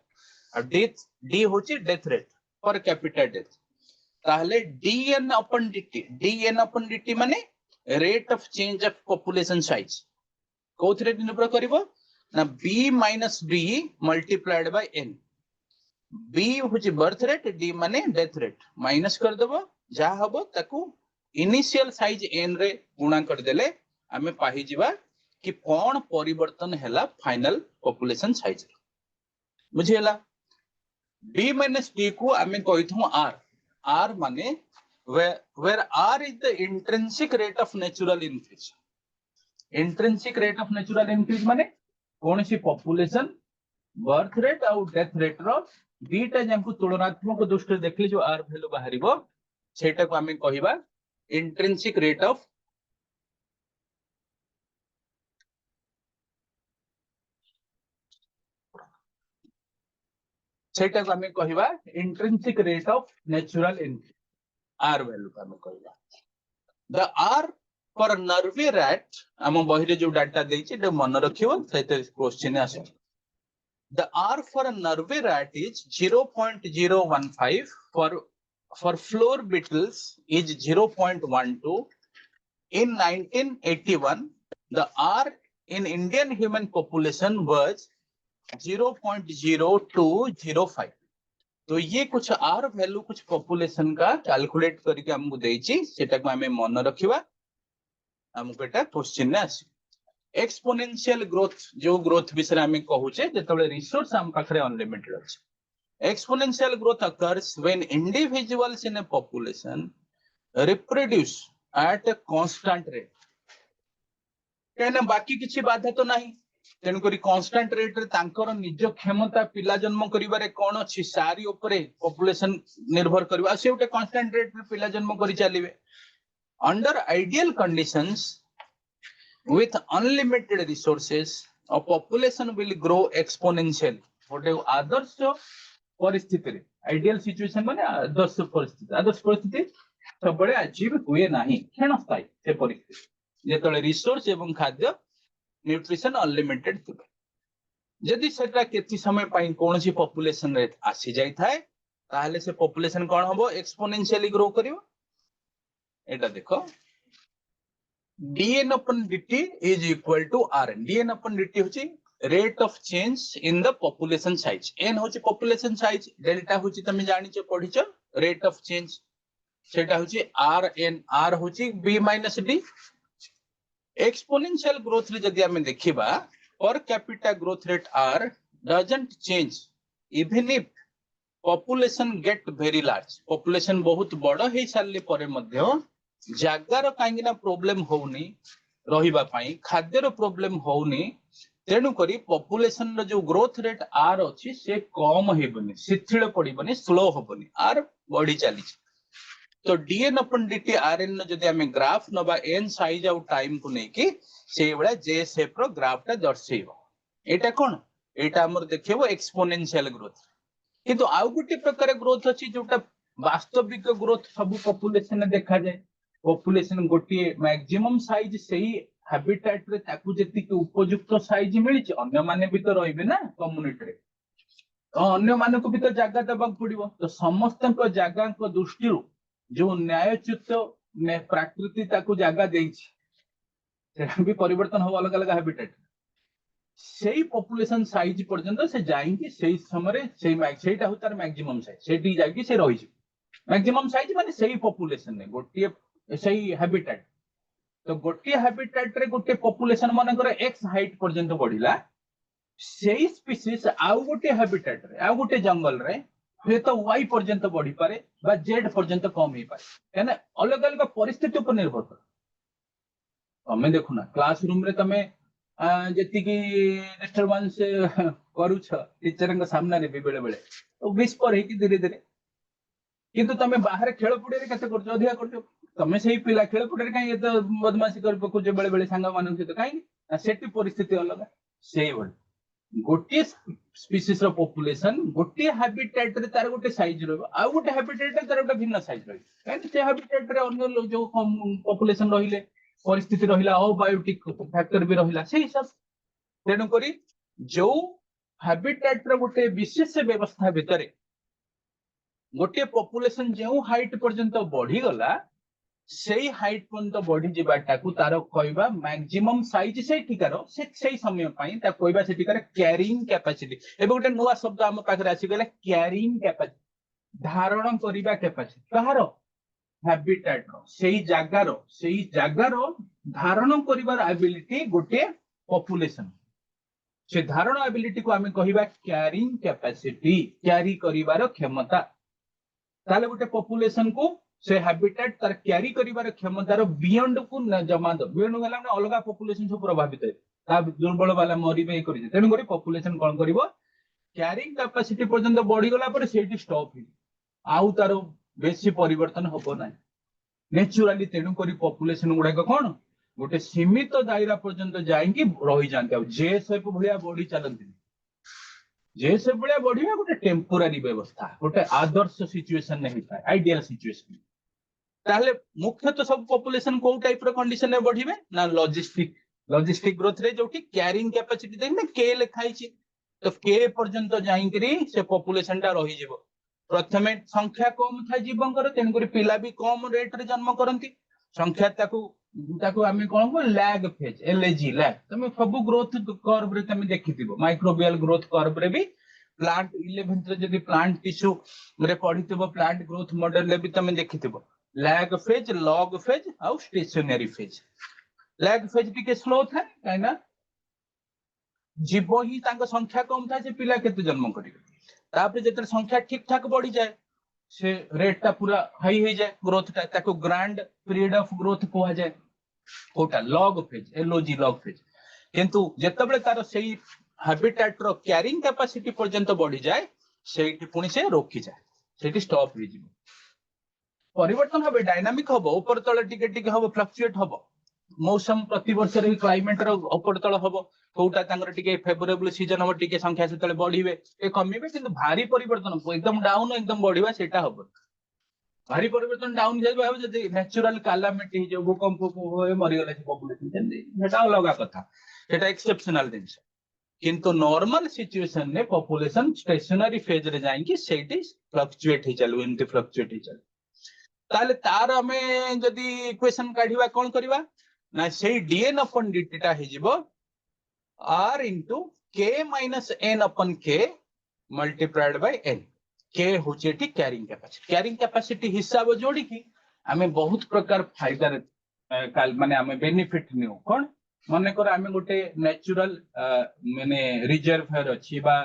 और d होची डेथ रेट पर कैपिटल डेथ ताहले dn अपन dt माने rate of change of population size कोथरे निर्भर करिवो ना b minus d multiplied by n b होची बर्थ रेट d माने डेथ रेट माइनस कर देबो जा हबो ताकू इनिशियल साइज n रे गुणा कर देले हमें पाहि जिबा कि कोन परिवर्तन हैला फाइनल पॉपुलेशन साइज बुझेला b माइनस d को हमें कहिथु r r माने where r is the intrinsic rate of natural increase माने कौन सी पॉपुलेशन बर्थ रेट और डेथ रेट रो दीटा जंकु तुलनात्मक दृष्टि देखले जो r वैल्यू बाहरिबो सेटा को हमें कहिबा इंट्रिंसिक रेट ऑफ सेटा को हमें कहिबा intrinsic rate of natural increase R value का हमें कहला the R for nervy rat हम बही रे जो डाटा देछि त मन रखियो सेते क्वेश्चन आसे the R for a nervy rat is 0.015 for floor beetles is 0.12 in 1981 the R in Indian human population was 0.0205 तो ये कुछ आर वैल्यू कुछ पॉपुलेशन का कैलकुलेट करके हमको देछि सेटा को हमें मन रखिबा हमको एटा क्वेश्चन ने आसी एक्सपोनेंशियल ग्रोथ जो ग्रोथ विषय हमें कहूचे जेतबे रिसोर्स हम पाखरे अनलिमिटेड अछि exponential growth occurs when individuals in a population reproduce at a constant rate कहना बाकी किछि बाधा तो नाही तेन करी कांस्टेंट रेट रे तांकर निज क्षमता पिला जन्म करिबारे कोन अछि सारी ऊपरे पॉपुलेशन निर्भर करबा से उटे कांस्टेंट रेट रे पिला जन्म करि चलिबे under ideal conditions with unlimited resources a population will grow exponentially उटे आदर्श परिस्थिति रे आइडियल सिचुएशन माने आदर्श परिस्थिति सब बड़े अचीव हुए नाही क्षणस्थायी से परिस्थिति जेतले रिसोर्स एवं खाद्य न्यूट्रिशन अनलिमिटेड थिबे जदि सेटा केति समय पाई कोनसी पॉपुलेशन रे आसी जाई थाए ताहले से पॉपुलेशन कोन हबो एक्सपोनेंशियली ग्रो करिवो एटा देखो dn upon dt is equal to rn dn upon dt होची rate of change in the population size n होची population size delta होची तमे जानि छ पढि छ rate of change सेटा होची rn r होची b minus d exponential growth रे जदि हमें देखिबा per capita growth rate r doesn't change even if population get very large population बहुत बड़ हे साले परे मध्य जागार कांगी ना प्रॉब्लम होउनी रहिबा पई खाद्यर प्रॉब्लम होउनी तेनु करी पॉपुलेशन रो जो ग्रोथ रेट आर अछि से कम हेबनी शिथिल पडिबनी स्लो होबनी आर बॉडी चली तो dn अपन dt rn जदि हमें ग्राफ नबा n साइज आउ टाइम को नै कि से बडा j शेप रो ग्राफ ता दर्शेइबो एटा कोन एटा हमर देखिबो एक्सपोनेंशियल ग्रोथ किंतु आउ गुटी प्रकार ग्रोथ अछि जोटा वास्तविक ग्रोथ सब पॉपुलेशन ने देखा जाय पॉपुलेशन गोटी मैक्सिमम साइज सही हैबिटेट रे ताकू जति के उपयुक्त साइज मिली छ अन्य माने भी तो रहिबे ना कम्युनिटी रे तो अन्य माने को भी तो जागा दबा पड़िबो तो समस्त को जागा को दृष्टि जो न्यायच्युत ने प्रकृति ताकू जागा देई छ से भी परिवर्तन हो अलग अलग हैबिटेट सेही पॉपुलेशन साइज पर्यंत से जाइंकी सेही समय सेहीटा हो तार मैक्सिमम साइज सेठी जाइकी से रहि छ मैक्सिमम साइज माने सेही पॉपुलेशन ने गोटी सही हैबिटेट तो गोटे हैबिटेट रे गोटे पॉपुलेशन मानकर x हाइट पर्यंत बढ़िला सेही स्पीसीज आउ गोटे हैबिटेट रे आउ गोटे जंगल रे हे तो y पर्यंत बढ़ी पारे बा z पर्यंत कम ही पारे यानी अलग अलग परिस्थिति पर निर्भर कर हमें देखो ना क्लासरूम रे तमे जति की डिस्टरबेंस करू छ टीचर के सामने रे बेले बेले तो विस्पर हे कि धीरे धीरे किंतु तमे बाहर खेल पुडे रे कते करछ अधिया करछ तमे सही पिला खेल पुडे रे काई एत बदमाशी कर पकु जे बेले बेले संगा मानन से तो काई ना सेटी परिस्थिति अलग सेही बड गोटे स्पीसीज रो पॉपुलेशन गोटे हैबिटेट रे तार गोटे साइज रहबो आ गोटे हैबिटेट रे तार गोटे भिन्न साइज रहबो काई से हैबिटेट रे अन्य लोग जो पॉपुलेशन रहिले परिस्थिति रहिला ओ बायोटिक फैक्टर भी रहिला सेही सब तेनु करी जो हैबिटेट रे गोटे विशेष व्यवस्था भितरे गोटे पॉपुलेशन जो हाइट पर्यंत बढ़ी गला सेही हाइट पर्यंत बढ़ी जिबाटा को तार कहबा मैक्सिमम साइज से ठिकार से समय पई ता कहबा से ठिकार कैरिंग कैपेसिटी एबे गोटे नवा शब्द हम पाखरे आसी गेला कैरिंग कैपेसिटी धारण करिबा कैपेसिटी कहारो हैबिटेट रो सेही जागारो धारण करिबार एबिलिटी गोटे पॉपुलेशन से धारण एबिलिटी को हमें कहबा कैरिंग कैपेसिटी कैरी करिबार क्षमता ताले गोटे पॉपुलेशन को से हैबिटेट तार कैरी करिबार क्षमतार बियॉन्ड को जमा द बियॉन्ड गला ने अलगा पॉपुलेशन से प्रभावित है ता दुर्बल वाला मरिबे करि तेनु करी पॉपुलेशन कोन करिवो कैरिंग कैपेसिटी पर्यंत बढ़ी गला पर सेठी स्टॉप ही आउ तार बेसी परिवर्तन होबो नै नेचुरली तेनु करी पॉपुलेशन गुडा कोन गोटे सीमित दायरा पर्यंत जाइंकी रहि जानते जे सेप भलिया बॉडी चलंती जे से बढ़िया बढ़िया गोटे टेम्पोरारी व्यवस्था गोटे आदर्श सिचुएशन नहीं था आइडियल सिचुएशन ताहले मुख्यतः सब पॉपुलेशन को टाइप रो कंडीशन में बढ़िबे ना लॉजिस्टिक ग्रोथ रे जोटी कैरिंग कैपेसिटी देखने के लिखाई छी तो के पर्यंत जाइकरी से पॉपुलेशन टा रही जीवो प्रथमे संख्या कम था जीवंकर तेनकरी पिला भी कम रेट रे जन्म करंती संख्या ताकू ताकू आमे कोन को लैग फेज एलएजी लैग तमे सब ग्रोथ कर्व रे तमे देखिथिबो माइक्रोबियल ग्रोथ कर्व रे भी प्लांट 11th रे जदी प्लांट टिश्यू रे पढिथिबो प्लांट ग्रोथ मॉडल रे भी तमे देखिथिबो लैग फेज लॉग फेज और स्टेशनरी फेज लैग फेज टिके स्लो था काइना जीव ही तांको संख्या कम था जे पिला केते जन्म करिवे तापर जेते संख्या ठीक ठाक बढ़ी जाए से रेट ता पूरा हाई हो जाए ग्रोथ ता ताको ग्रांड पीरियड ऑफ ग्रोथ कोहा जाए कोटा log phase LOG log phase किंतु जेतेबेले तार सेही हैबिटेट रो कैरिंग कैपेसिटी पर्यंत बढ़ी जाए सेठी पुनी से रोकी जाए सेठी स्टॉप हो जिवो परिवर्तन हबे डायनामिक हबो ऊपर तळे टिके हबो फ्लक्चुएट हबो मौसम प्रति वर्ष रे क्लाइमेट रो ऊपर तळ हबो कोटा तांगर टिके फेवरेबल सीजन हबो टिके संख्या से तळे बढ़ीबे ए कमीबे किंतु भारी परिवर्तन एकदम डाउन एकदम बढ़ीबा सेटा हबो भारी परिवर्तन डाउन जाइबा हबो जदी नेचुरल कैलामिटी जो भूकंप होए मरि गेला पॉपुलेशन जंदी सेटा अलग कथा सेटा एक्सेप्शनल दिन किंतु नॉर्मल सिचुएशन ने पॉपुलेशन स्टेशनरी फेज रे जाइकी सेठी फ्लक्चुएट ही चलु एंटी फ्लक्चुएट ही चलु ताले तार हमें जदी इक्वेशन काढिबा कोन करबा ना सेही dn अपन dt टा हे जिवो r into k minus n upon k multiplied by n k होचे टी कैरिंग कैपेसिटी हिसाब जोड़ी की हमें बहुत प्रकार फायदा माने हमें बेनिफिट नियो कोन माने कर हमें गोटे नेचुरल माने रिजर्वायर अछि बा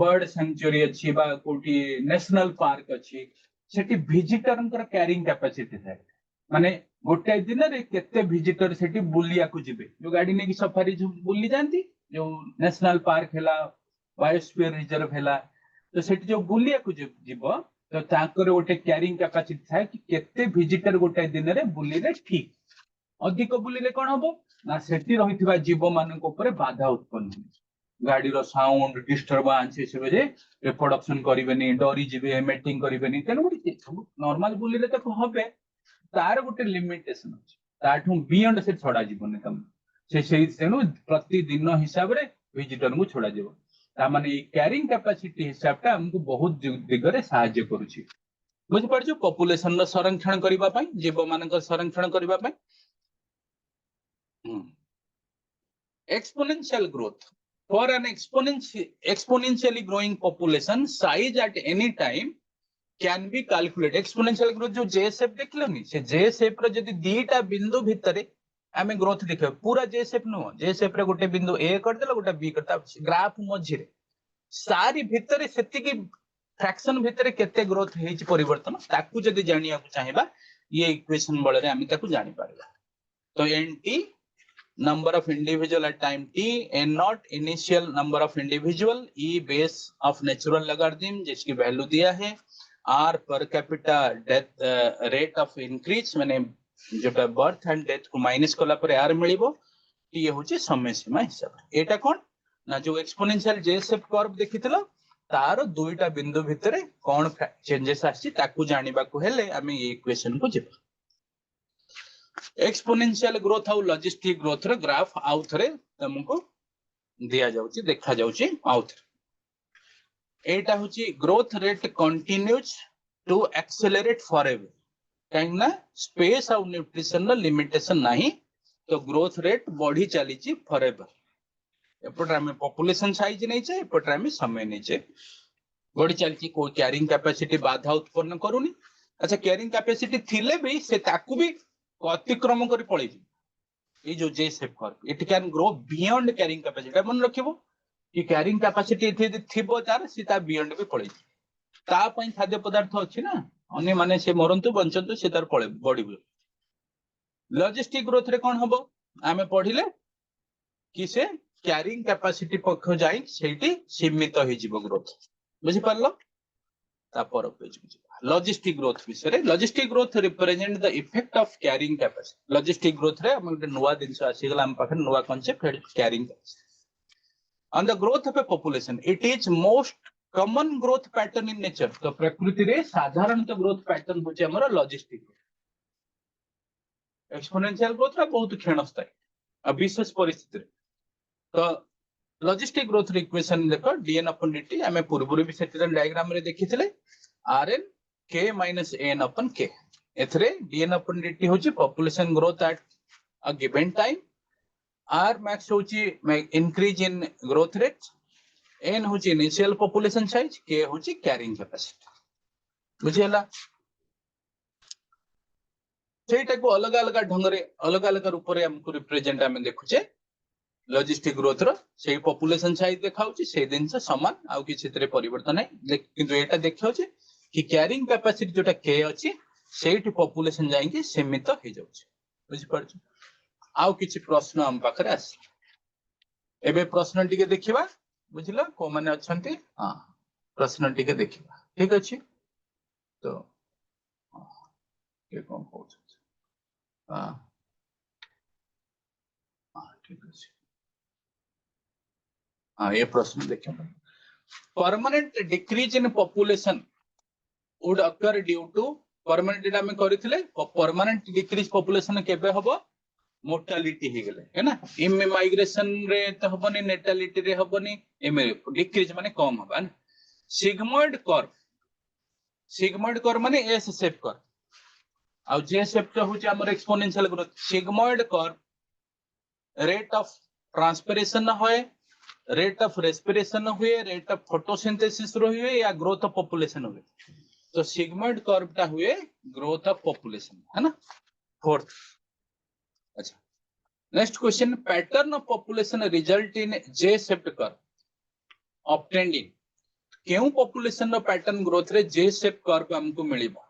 बर्ड सेंचुरी अछि बा कोटी नेशनल पार्क अछि सेठी विजिटर कैरिंग कैपेसिटी थाए माने गोटे दिन रे केते विजिटर सेठी बुलिया को जिबे जो गाड़ी ने की सफारी बुली जानती जो नेशनल पार्क हैला बायोस्फीयर रिजर्व हैला तो सेठी जो बुलिया को जिबो तो ताकर गोटे कैरिंग कैपेसिटी थाए कि केते विजिटर गोटे दिन रे बुली रे ठीक अधिक बुली रे कोन हबो ना सेठी रहितबा जीव मानक ऊपर बाधा उत्पन्न गाड़ी रो साउंड डिस्टरबेंस से जे रिप्रोडक्शन करिवेनी डरी जिवे मेटिंग करिवेनी तेनु नॉर्मल बुली रे तो हबे तार गोटे लिमिटेशन अछि ताठू बियॉन्ड से छोड़ा जीवन तम से तेणु प्रतिदिन हिसाब रे विजिटर को छोड़ा जीव ता माने कैरिंग कैपेसिटी हिसाब ता हमको बहुत दिगरे सहायता करूची बुझ पड़छु पॉपुलेशन रो संरक्षण करिबा पई जीव मानक संरक्षण करिबा पई exponential growth for an exponentially growing population size at any time can be calculated exponential growth जो जे शेप देखलो नि से जे शेप रो जदी दीटा बिंदु भितरे हमें ग्रोथ देखो पूरा जे शेप नो जे शेप रे गोटे बिंदु ए कर देला गोटे बी करता ग्राफ मझी रे सारी भितरे सेति की फ्रैक्शन भितरे केते ग्रोथ हेछि परिवर्तन ताकू जदी जानिया को चाहिबा ये इक्वेशन बळ रे हम ताकू जानि पारबा तो nt number of individual at time t n naught initial number of individual e base of natural logarithm जिसकी वैल्यू दिया है r per capita death rate of increase माने जोटा बर्थ एंड डेथ को माइनस कला पर r मिलिबो ये होची समय सीमा हिसाब एटा कोन ना जो एक्सपोनेंशियल जे शेप कर्व देखितलो तार दुईटा बिंदु भितरे कोन चेंजेस आछि ताकू जानिबा को हेले हमें ये इक्वेशन को जेबा एक्सपोनेंशियल ग्रोथ और लॉजिस्टिक ग्रोथ रे ग्राफ आउ थरे तुमको दिया जाउची देखा जाउची आउ थरे एटा होची growth rate continues to accelerate forever काइना स्पेस और न्यूट्रिशन नो लिमिटेशन नाही तो ग्रोथ रेट बढ़ी चली छी फॉरएवर एपटर हमें पॉपुलेशन साइज नहीं छे एपटर हमें समय नहीं छे बढ़ी चली छी कोई कैरिंग कैपेसिटी बाधा उत्पन्न करूनी अच्छा कैरिंग कैपेसिटी थिले भी से ताकू भी अतिक्रम कर पळै ये जो जे shape curve it can grow beyond carrying capacity मन रखिबो कि कैरिंग कैपेसिटी इथे थिबो तार सीता बियॉन्ड भी पळै ता पई खाद्य पदार्थ अछि ना अन्य माने से मरंतु बंचंतु से तार पळे बढिबो लॉजिस्टिक ग्रोथ रे कोन हबो आमे पढिले कि से कैरिंग कैपेसिटी पक्ष जाई सेठी सीमित होई जिवो ग्रोथ बुझि परलो ता पर पेज लॉजिस्टिक ग्रोथ विषय logistic growth represent the effect of carrying capacity logistic growth रे हम नुवा दिनस आसी गला हम पाखन नुवा concept carrying capacity on the growth of a population it is most common growth pattern in nature तो प्रकृति रे साधारणतः ग्रोथ पैटर्न होचे हमर लॉजिस्टिक एक्सपोनेंशियल ग्रोथ रा बहुत क्षणस्थायी विशेष परिस्थिति रे तो लॉजिस्टिक ग्रोथ रे इक्वेशन देखो dn अपन dt हमें पूर्व भी सेटिल डायग्राम रे देखिथिले rn k minus n upon k एथरे dn अपन dt होची population growth at a given time r max होची increase in growth rate n होची इनिशियल पॉपुलेशन साइज k होची कैरिंग कैपेसिटी बुझियला सेटा को अलग अलग ढंग रे अलग अलग रूप रे हमको रिप्रेजेंट हम देखुचे लॉजिस्टिक ग्रोथ रो सेही पॉपुलेशन साइज देखाउची से दिन से समान आउ कि क्षेत्र परिवर्तन है किंतु एटा देखाउची कि कैरिंग कैपेसिटी जोटा k अछि सेठी पॉपुलेशन जाइंकी सीमित हो जाउची बुझि परछु आउ किछि प्रश्न हम पाखरे आसी एबे प्रश्न टिके देखिबा बुझिला को माने अछंती हां प्रश्न टिके देखिबा ठीक अछि तो के कोन कहू हां हां ठीक अछि हां ये प्रश्न देखिबा permanent decrease in population would occur due to permanent data में करिथिले परमानेंट डिक्रीज पॉपुलेशन केबे हबो मोर्टालिटी हे गेले है ना इमाइग्रेशन रे त हबनी नेटालिटी रे हबनी एमे डिक्रीज माने कम हबा ना सिग्मॉइड कर्व माने एस शेप कर्व आ जे शेप तो होची हमर exponential growth sigmoid curve rate of transpiration होए रेट ऑफ रेस्पिरेशन हुए रेट ऑफ फोटोसिंथेसिस हुए या ग्रोथ ऑफ पॉपुलेशन हुए तो सिग्मॉइड कर्व टा हुए ग्रोथ ऑफ पॉपुलेशन है ना फोर्थ अच्छा next question pattern of population result in J shaped curve obtained इन केउ पॉपुलेशन रो पैटर्न ग्रोथ रे जे शेप कर्व हमको मिलिबो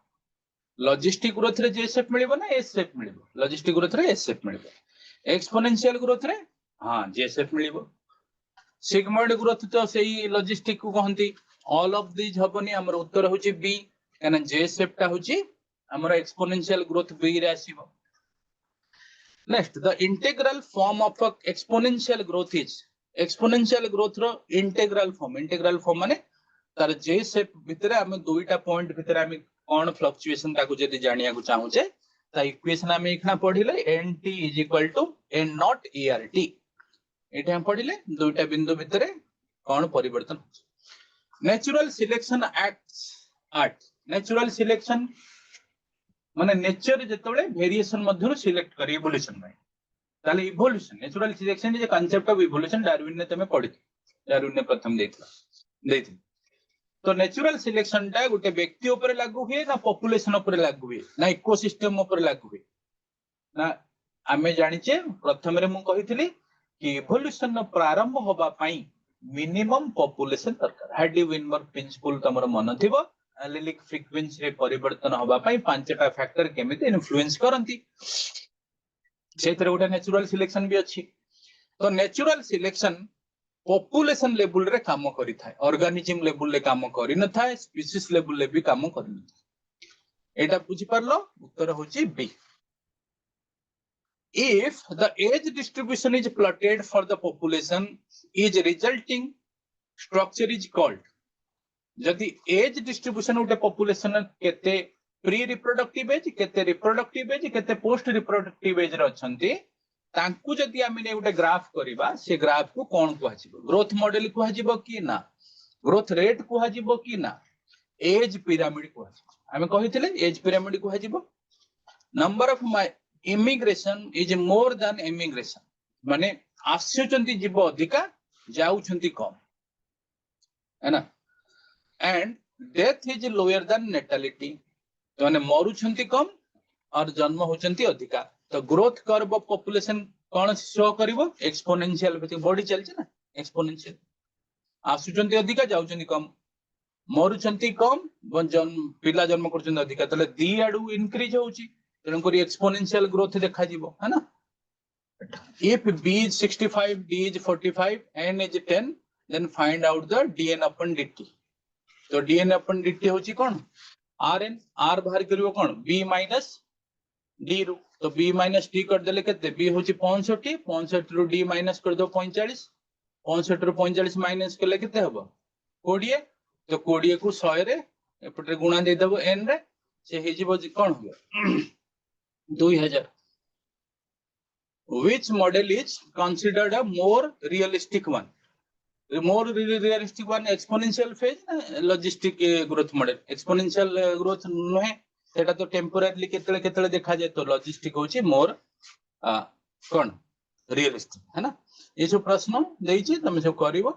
लॉजिस्टिक ग्रोथ रे जे शेप मिलिबो ना एस शेप मिलिबो लॉजिस्टिक ग्रोथ रे एस शेप मिलिबो एक्सपोनेंशियल ग्रोथ रे हां जे शेप मिलिबो सिग्मॉइड ग्रोथ तो सेही लॉजिस्टिक को कहंती ऑल ऑफ दिस हबनी हमर उत्तर होची बी काना जे शेप टा होची हमर एक्सपोनेंशियल ग्रोथ बी रे आसीबो next the integral form of exponential growth is exponential growth रो इंटीग्रल फॉर्म माने तार जे शेप भितरे हम दुईटा पॉइंट भितरे हम कोन फ्लक्चुएशन ताको जदी जानिया को चाहूचे ता इक्वेशन हम एखना पढिले nt n नॉट ert एटा हम पढिले दुईटा बिंदु भितरे कोन परिवर्तन natural selection acts at natural selection माने नेचर जेतबेले वेरिएशन मध्यरु सिलेक्ट करी इवोल्यूशन में ताले evolution natural selection is concept of evolution Darwin ने तमे पढि डार्विन ने प्रथम देथि तो नेचुरल सिलेक्शन टा गुटे व्यक्ति ऊपर लागू हुए ना पॉपुलेशन ऊपर लागू हुए ना इकोसिस्टम ऊपर लागू हुए ना आमे जानिचे प्रथम रे मु कहिथिली कि इवोल्यूशन नो प्रारंभ होबा पई मिनिमम पॉपुलेशन दरकार हार्डी विनबर्ग प्रिंसिपल तमरो मन थिबो एलिलिक फ्रीक्वेंसी रे परिवर्तन होबा पई पांचटा फैक्टर केमिति इन्फ्लुएंस करंती सेतरे गोटे नेचुरल सिलेक्शन भी अछि तो नेचुरल सिलेक्शन पॉपुलेशन लेवल रे काम करि थाए ऑर्गेनिज्म लेवल रे काम करि न थाए स्पीशीज लेवल रे भी काम करि न थाए एटा बुझि परलो उत्तर होची B if the age distribution is plotted for the population is resulting structure is called जदि एज डिस्ट्रीब्यूशन उटे पॉपुलेशन केते प्री रिप्रोडक्टिव एज केते रिप्रोडक्टिव एज केते पोस्ट रिप्रोडक्टिव एज रे अछंती तांकु जदि आमे ने उटे ग्राफ करबा से ग्राफ को कोन कुहाजिबो ग्रोथ मॉडल कुहाजिबो कि ना ग्रोथ रेट कुहाजिबो कि ना एज पिरामिड कुहाजिबो आमे कहितले एज पिरामिड कुहाजिबो number of immigration is more than immigration माने आस्युचंती जीव अधिका जाउछंती कम है ना and death is lower than natality तो माने मरुछंती कम और जन्म होचंती अधिका तो ग्रोथ कर्व ऑफ पॉपुलेशन कोन शो करिवो एक्सपोनेंशियल बॉडी चलছে ना एक्सपोनेंशियल आसुचंती अधिका जाउचंती कम मरुछंती कम पिला जन्म करचंती अधिका तले दी आडू इंक्रीज होउची तेन करी एक्सपोनेंशियल ग्रोथ देखा जीवो है ना if b is 65 d is 45 n is 10 then find out the dn upon dt तो dn upon dt होची कोन rn r बाहर करिवो कोन b minus d रू तो b minus d कर देले केते b होची 65 65 रू d minus कर दो 45 65 रू 45 माइनस करले केते हबो 20 तो 20 को 100 रे एपटे गुणा दे दबो n रे से हे जीवो कोन हो 2000 which model is considered a more realistic one more realistic one exponential phase logistic growth model exponential growth नुहे सेटा तो टेम्पोरारी केतले केतले देखा जाए तो लॉजिस्टिक होची मोर कोन रियलिस्टिक है ना ये जो प्रश्न देइची तमे सब करिवो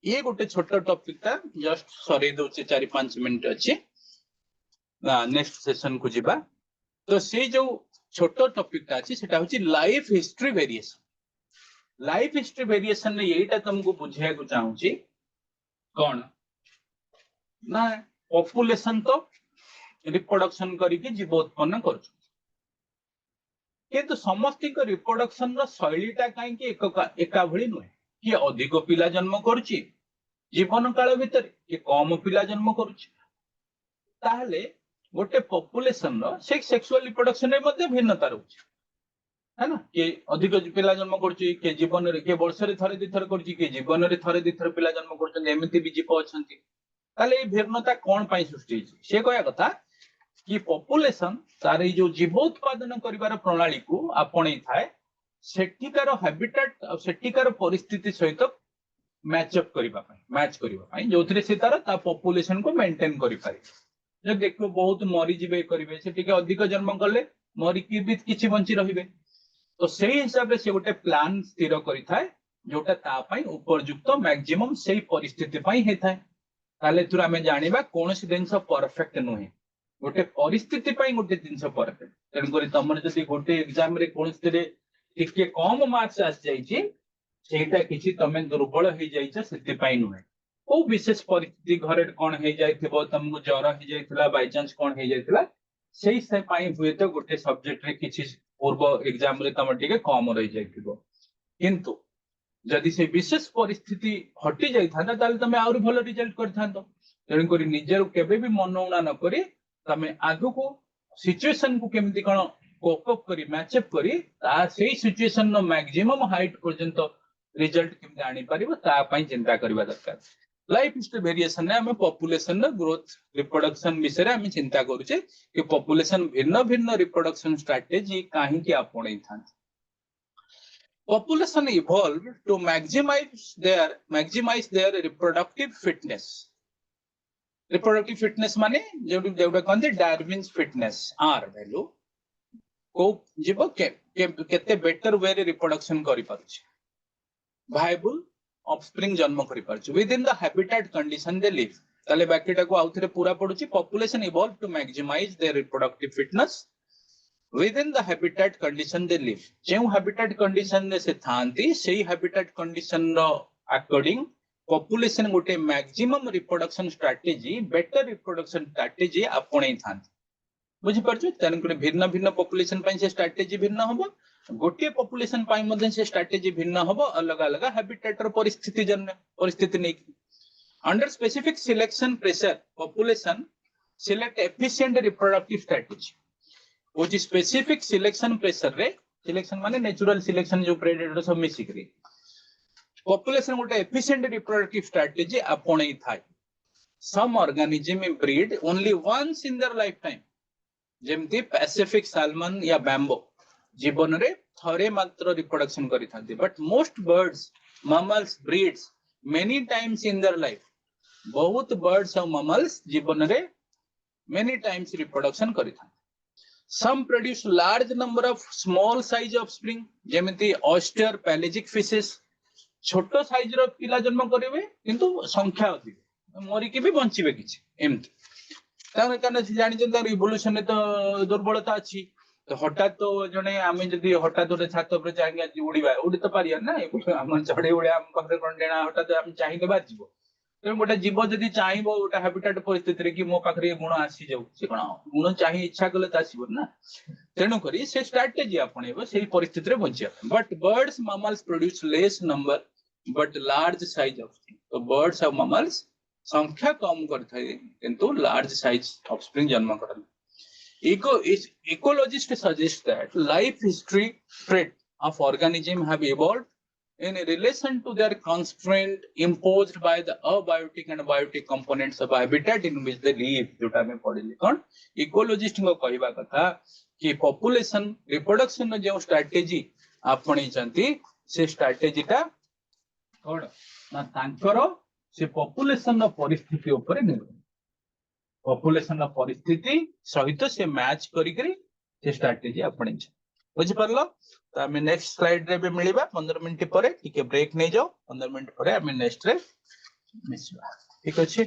ये गोटे छोटा टॉपिक ता जस्ट सरे दोचे 4-5 मिनिट अछि नेक्स्ट सेशन को जिबा तो से जो छोटा टॉपिक ता अछि सेटा होची लाइफ हिस्ट्री वेरिएशन ने एटा तुमको बुझाय को चाहू छी कोन ना पॉपुलेशन तो रिप्रोडक्शन करिके जीव उत्पन्न कर किंतु समस्त रिप्रोडक्शन रो शैलीटा कहीं एका भली नुहे कि अधिक पिला जन्म करुची जीवन काल भितर कि कम पिला जन्म करुची ताहले गोटे पॉपुलेशन रो सेक्सुअल रिप्रोडक्शन रे मध्ये भिन्नता रहउची है ना कि अधिक पिला जन्म करुची के जीवन रे के वर्ष रे थरे दिथर करुची के जीवन रे थरे दिथर पिला जन्म करछन एमिति भी जीव अछंती ताले ए भिन्नता कोन पई सृष्टि होची से कहया कथा कि पॉपुलेशन तार जो जीव उत्पादन करिवार प्रणाली को आपणे थाए सेठिकार हैबिटेट सेठिकार परिस्थिति सहित मैच अप करिवा पई जोथरे से तार ता पॉपुलेशन को मेंटेन करि पारे जे देखो बहुत मरी जीवे करिवे से टिके अधिक जन्म करले मरी की भी किछि बंची रहिबे तो सेही हिसाब रे से गोटे प्लान स्थिर करि थाए जोटा ता पई उपयुक्त मैक्सिमम सेही परिस्थिति पई हे थाए ताले तुरा में जानिबा कोनोसी दिनस परफेक्ट नुहे गोटे परिस्थिति पई गोटे जिंस परफेक्ट तेन करी तमर जदी गोटे एग्जाम रे कोनोसी रे टिके कम मार्क्स आस जाईची सेटा किछि तमे दुर्बल हे जाईछ सेति पई नुहे को विशेष परिस्थिति घरे कोन हे जाईथिबो तमको ज्वर हे जाईथिला बाय चांस कोन हे जाईथिला सेही से पई हुए तो गोटे सब्जेक्ट रे किछि पूर्व एग्जाम रे तम टिके कम रहि जाईथिबो किंतु जदि से विशेष परिस्थिति हटि जाई थाना ताले तमे आउर भलो रिजल्ट करथांतो तेन करी निजेर केबे भी मनौना न करी तमे आगु को सिचुएशन को केमिति कोन कोप अप करी मैच अप करी ता सेही सिचुएशन नो मैक्सिमम हाइट पर्यंत रिजल्ट केमिति आनी परिबो ता पई चिंता करबा दरकार लाइफ हिस्ट्री वेरिएशन ने हमें पॉपुलेशन नो ग्रोथ रिप्रोडक्शन विषय रे हमें चिंता करूचे कि पॉपुलेशन भिन्न भिन्न रिप्रोडक्शन स्ट्रेटजी काहे कि आपणै थान population evolved to maximize their reproductive fitness माने जेउडा कहते डार्विन्स फिटनेस आर वैल्यू को जीव केते बेटर वे रे रिप्रोडक्शन करि पारुछि वायबल ऑफस्प्रिंग जन्म करि पारुछि within the habitat condition they live ताले बाकीटा को आउथरे पूरा पडुछि population evolve to maximise their reproductive fitness within the habitat condition they live जेउ habitat condition ने से थांती सेही habitat condition रो according population गोटे maximum reproduction strategy better reproduction strategy आपणे थांती बुझि परछु तन को भिन्न भिन्न population पई से strategy भिन्न होबो गोटे population पई मध्ये से strategy भिन्न होबो अलग अलग habitat रो परिस्थिति नै under specific selection pressure population select efficient reproductive strategy which is specific selection pressure रे सिलेक्शन माने नेचुरल सिलेक्शन जो प्रेडेटर सब मिसी करी पॉपुलेशन गोटे एफिशिएंट रिप्रोडक्टिव स्ट्रेटजी आपणे थाय some organism breed only once in their lifetime जेमती पैसिफिक साल्मन या बैम्बो जीवन रे थरे मात्र रिप्रोडक्शन करि थांती but most birds mammals breeds many times in their life बहुत बर्ड्स और मैमल्स जीवन रे मेनी टाइम्स रिप्रोडक्शन करि थांती some produce large number of small size offspring जेमिति oyster pelagic fishes छोटो साइज रो पिला जन्म करिवे किंतु संख्या अधिक मरि के भी बंचिबे किछि एमति तार कारण से जानि जंत इवोल्यूशन ने तो दुर्बलता अछि तो हठात तो जने आमे जदी हठात ओरे छात ऊपर जांगे उड़ीबा उड़ी तो पारिया ना हम चढ़े उड़े हम पखरे कोन देना हठात हम चाहि देबा जीवो तो गोटे जीव जदी चाहिबो गोटे हैबिटेट परिस्थिति रे कि मो पाखरे गुण आसी जाउ से कोन गुण चाहि इच्छा कले त आसीबो ना तेनु करी से स्ट्रेटजी आपणेबो सेही परिस्थिति रे बंचिया but birds mammals produce less number but large size offspring तो बर्ड्स और मैमल्स संख्या कम करथाय किंतु लार्ज साइज ऑफस्प्रिंग जन्म करन ecologist suggest that life history trait of organism have evolved in relation to their constraint imposed by the abiotic and biotic components of habitat in which they live. जोटा में पढ़िले कौन ecologist को कहवा कथा कि population reproduction जो strategy आपणी चंती से स्ट्रेटजी टा कौन ना तांकर से पॉपुलेशन परिस्थिति ऊपर निर्भर पॉपुलेशन परिस्थिति सहित से मैच करी से स्ट्रेटजी आपणी बुझी परलो तो आम नेक्स्ट स्लाइड रे भी मिलवा 15 मिनिट पर ब्रेक नहीं जाओ 15 मिनिट पर आम नेक्स्ट रे मिसवा ठीक अच्छे।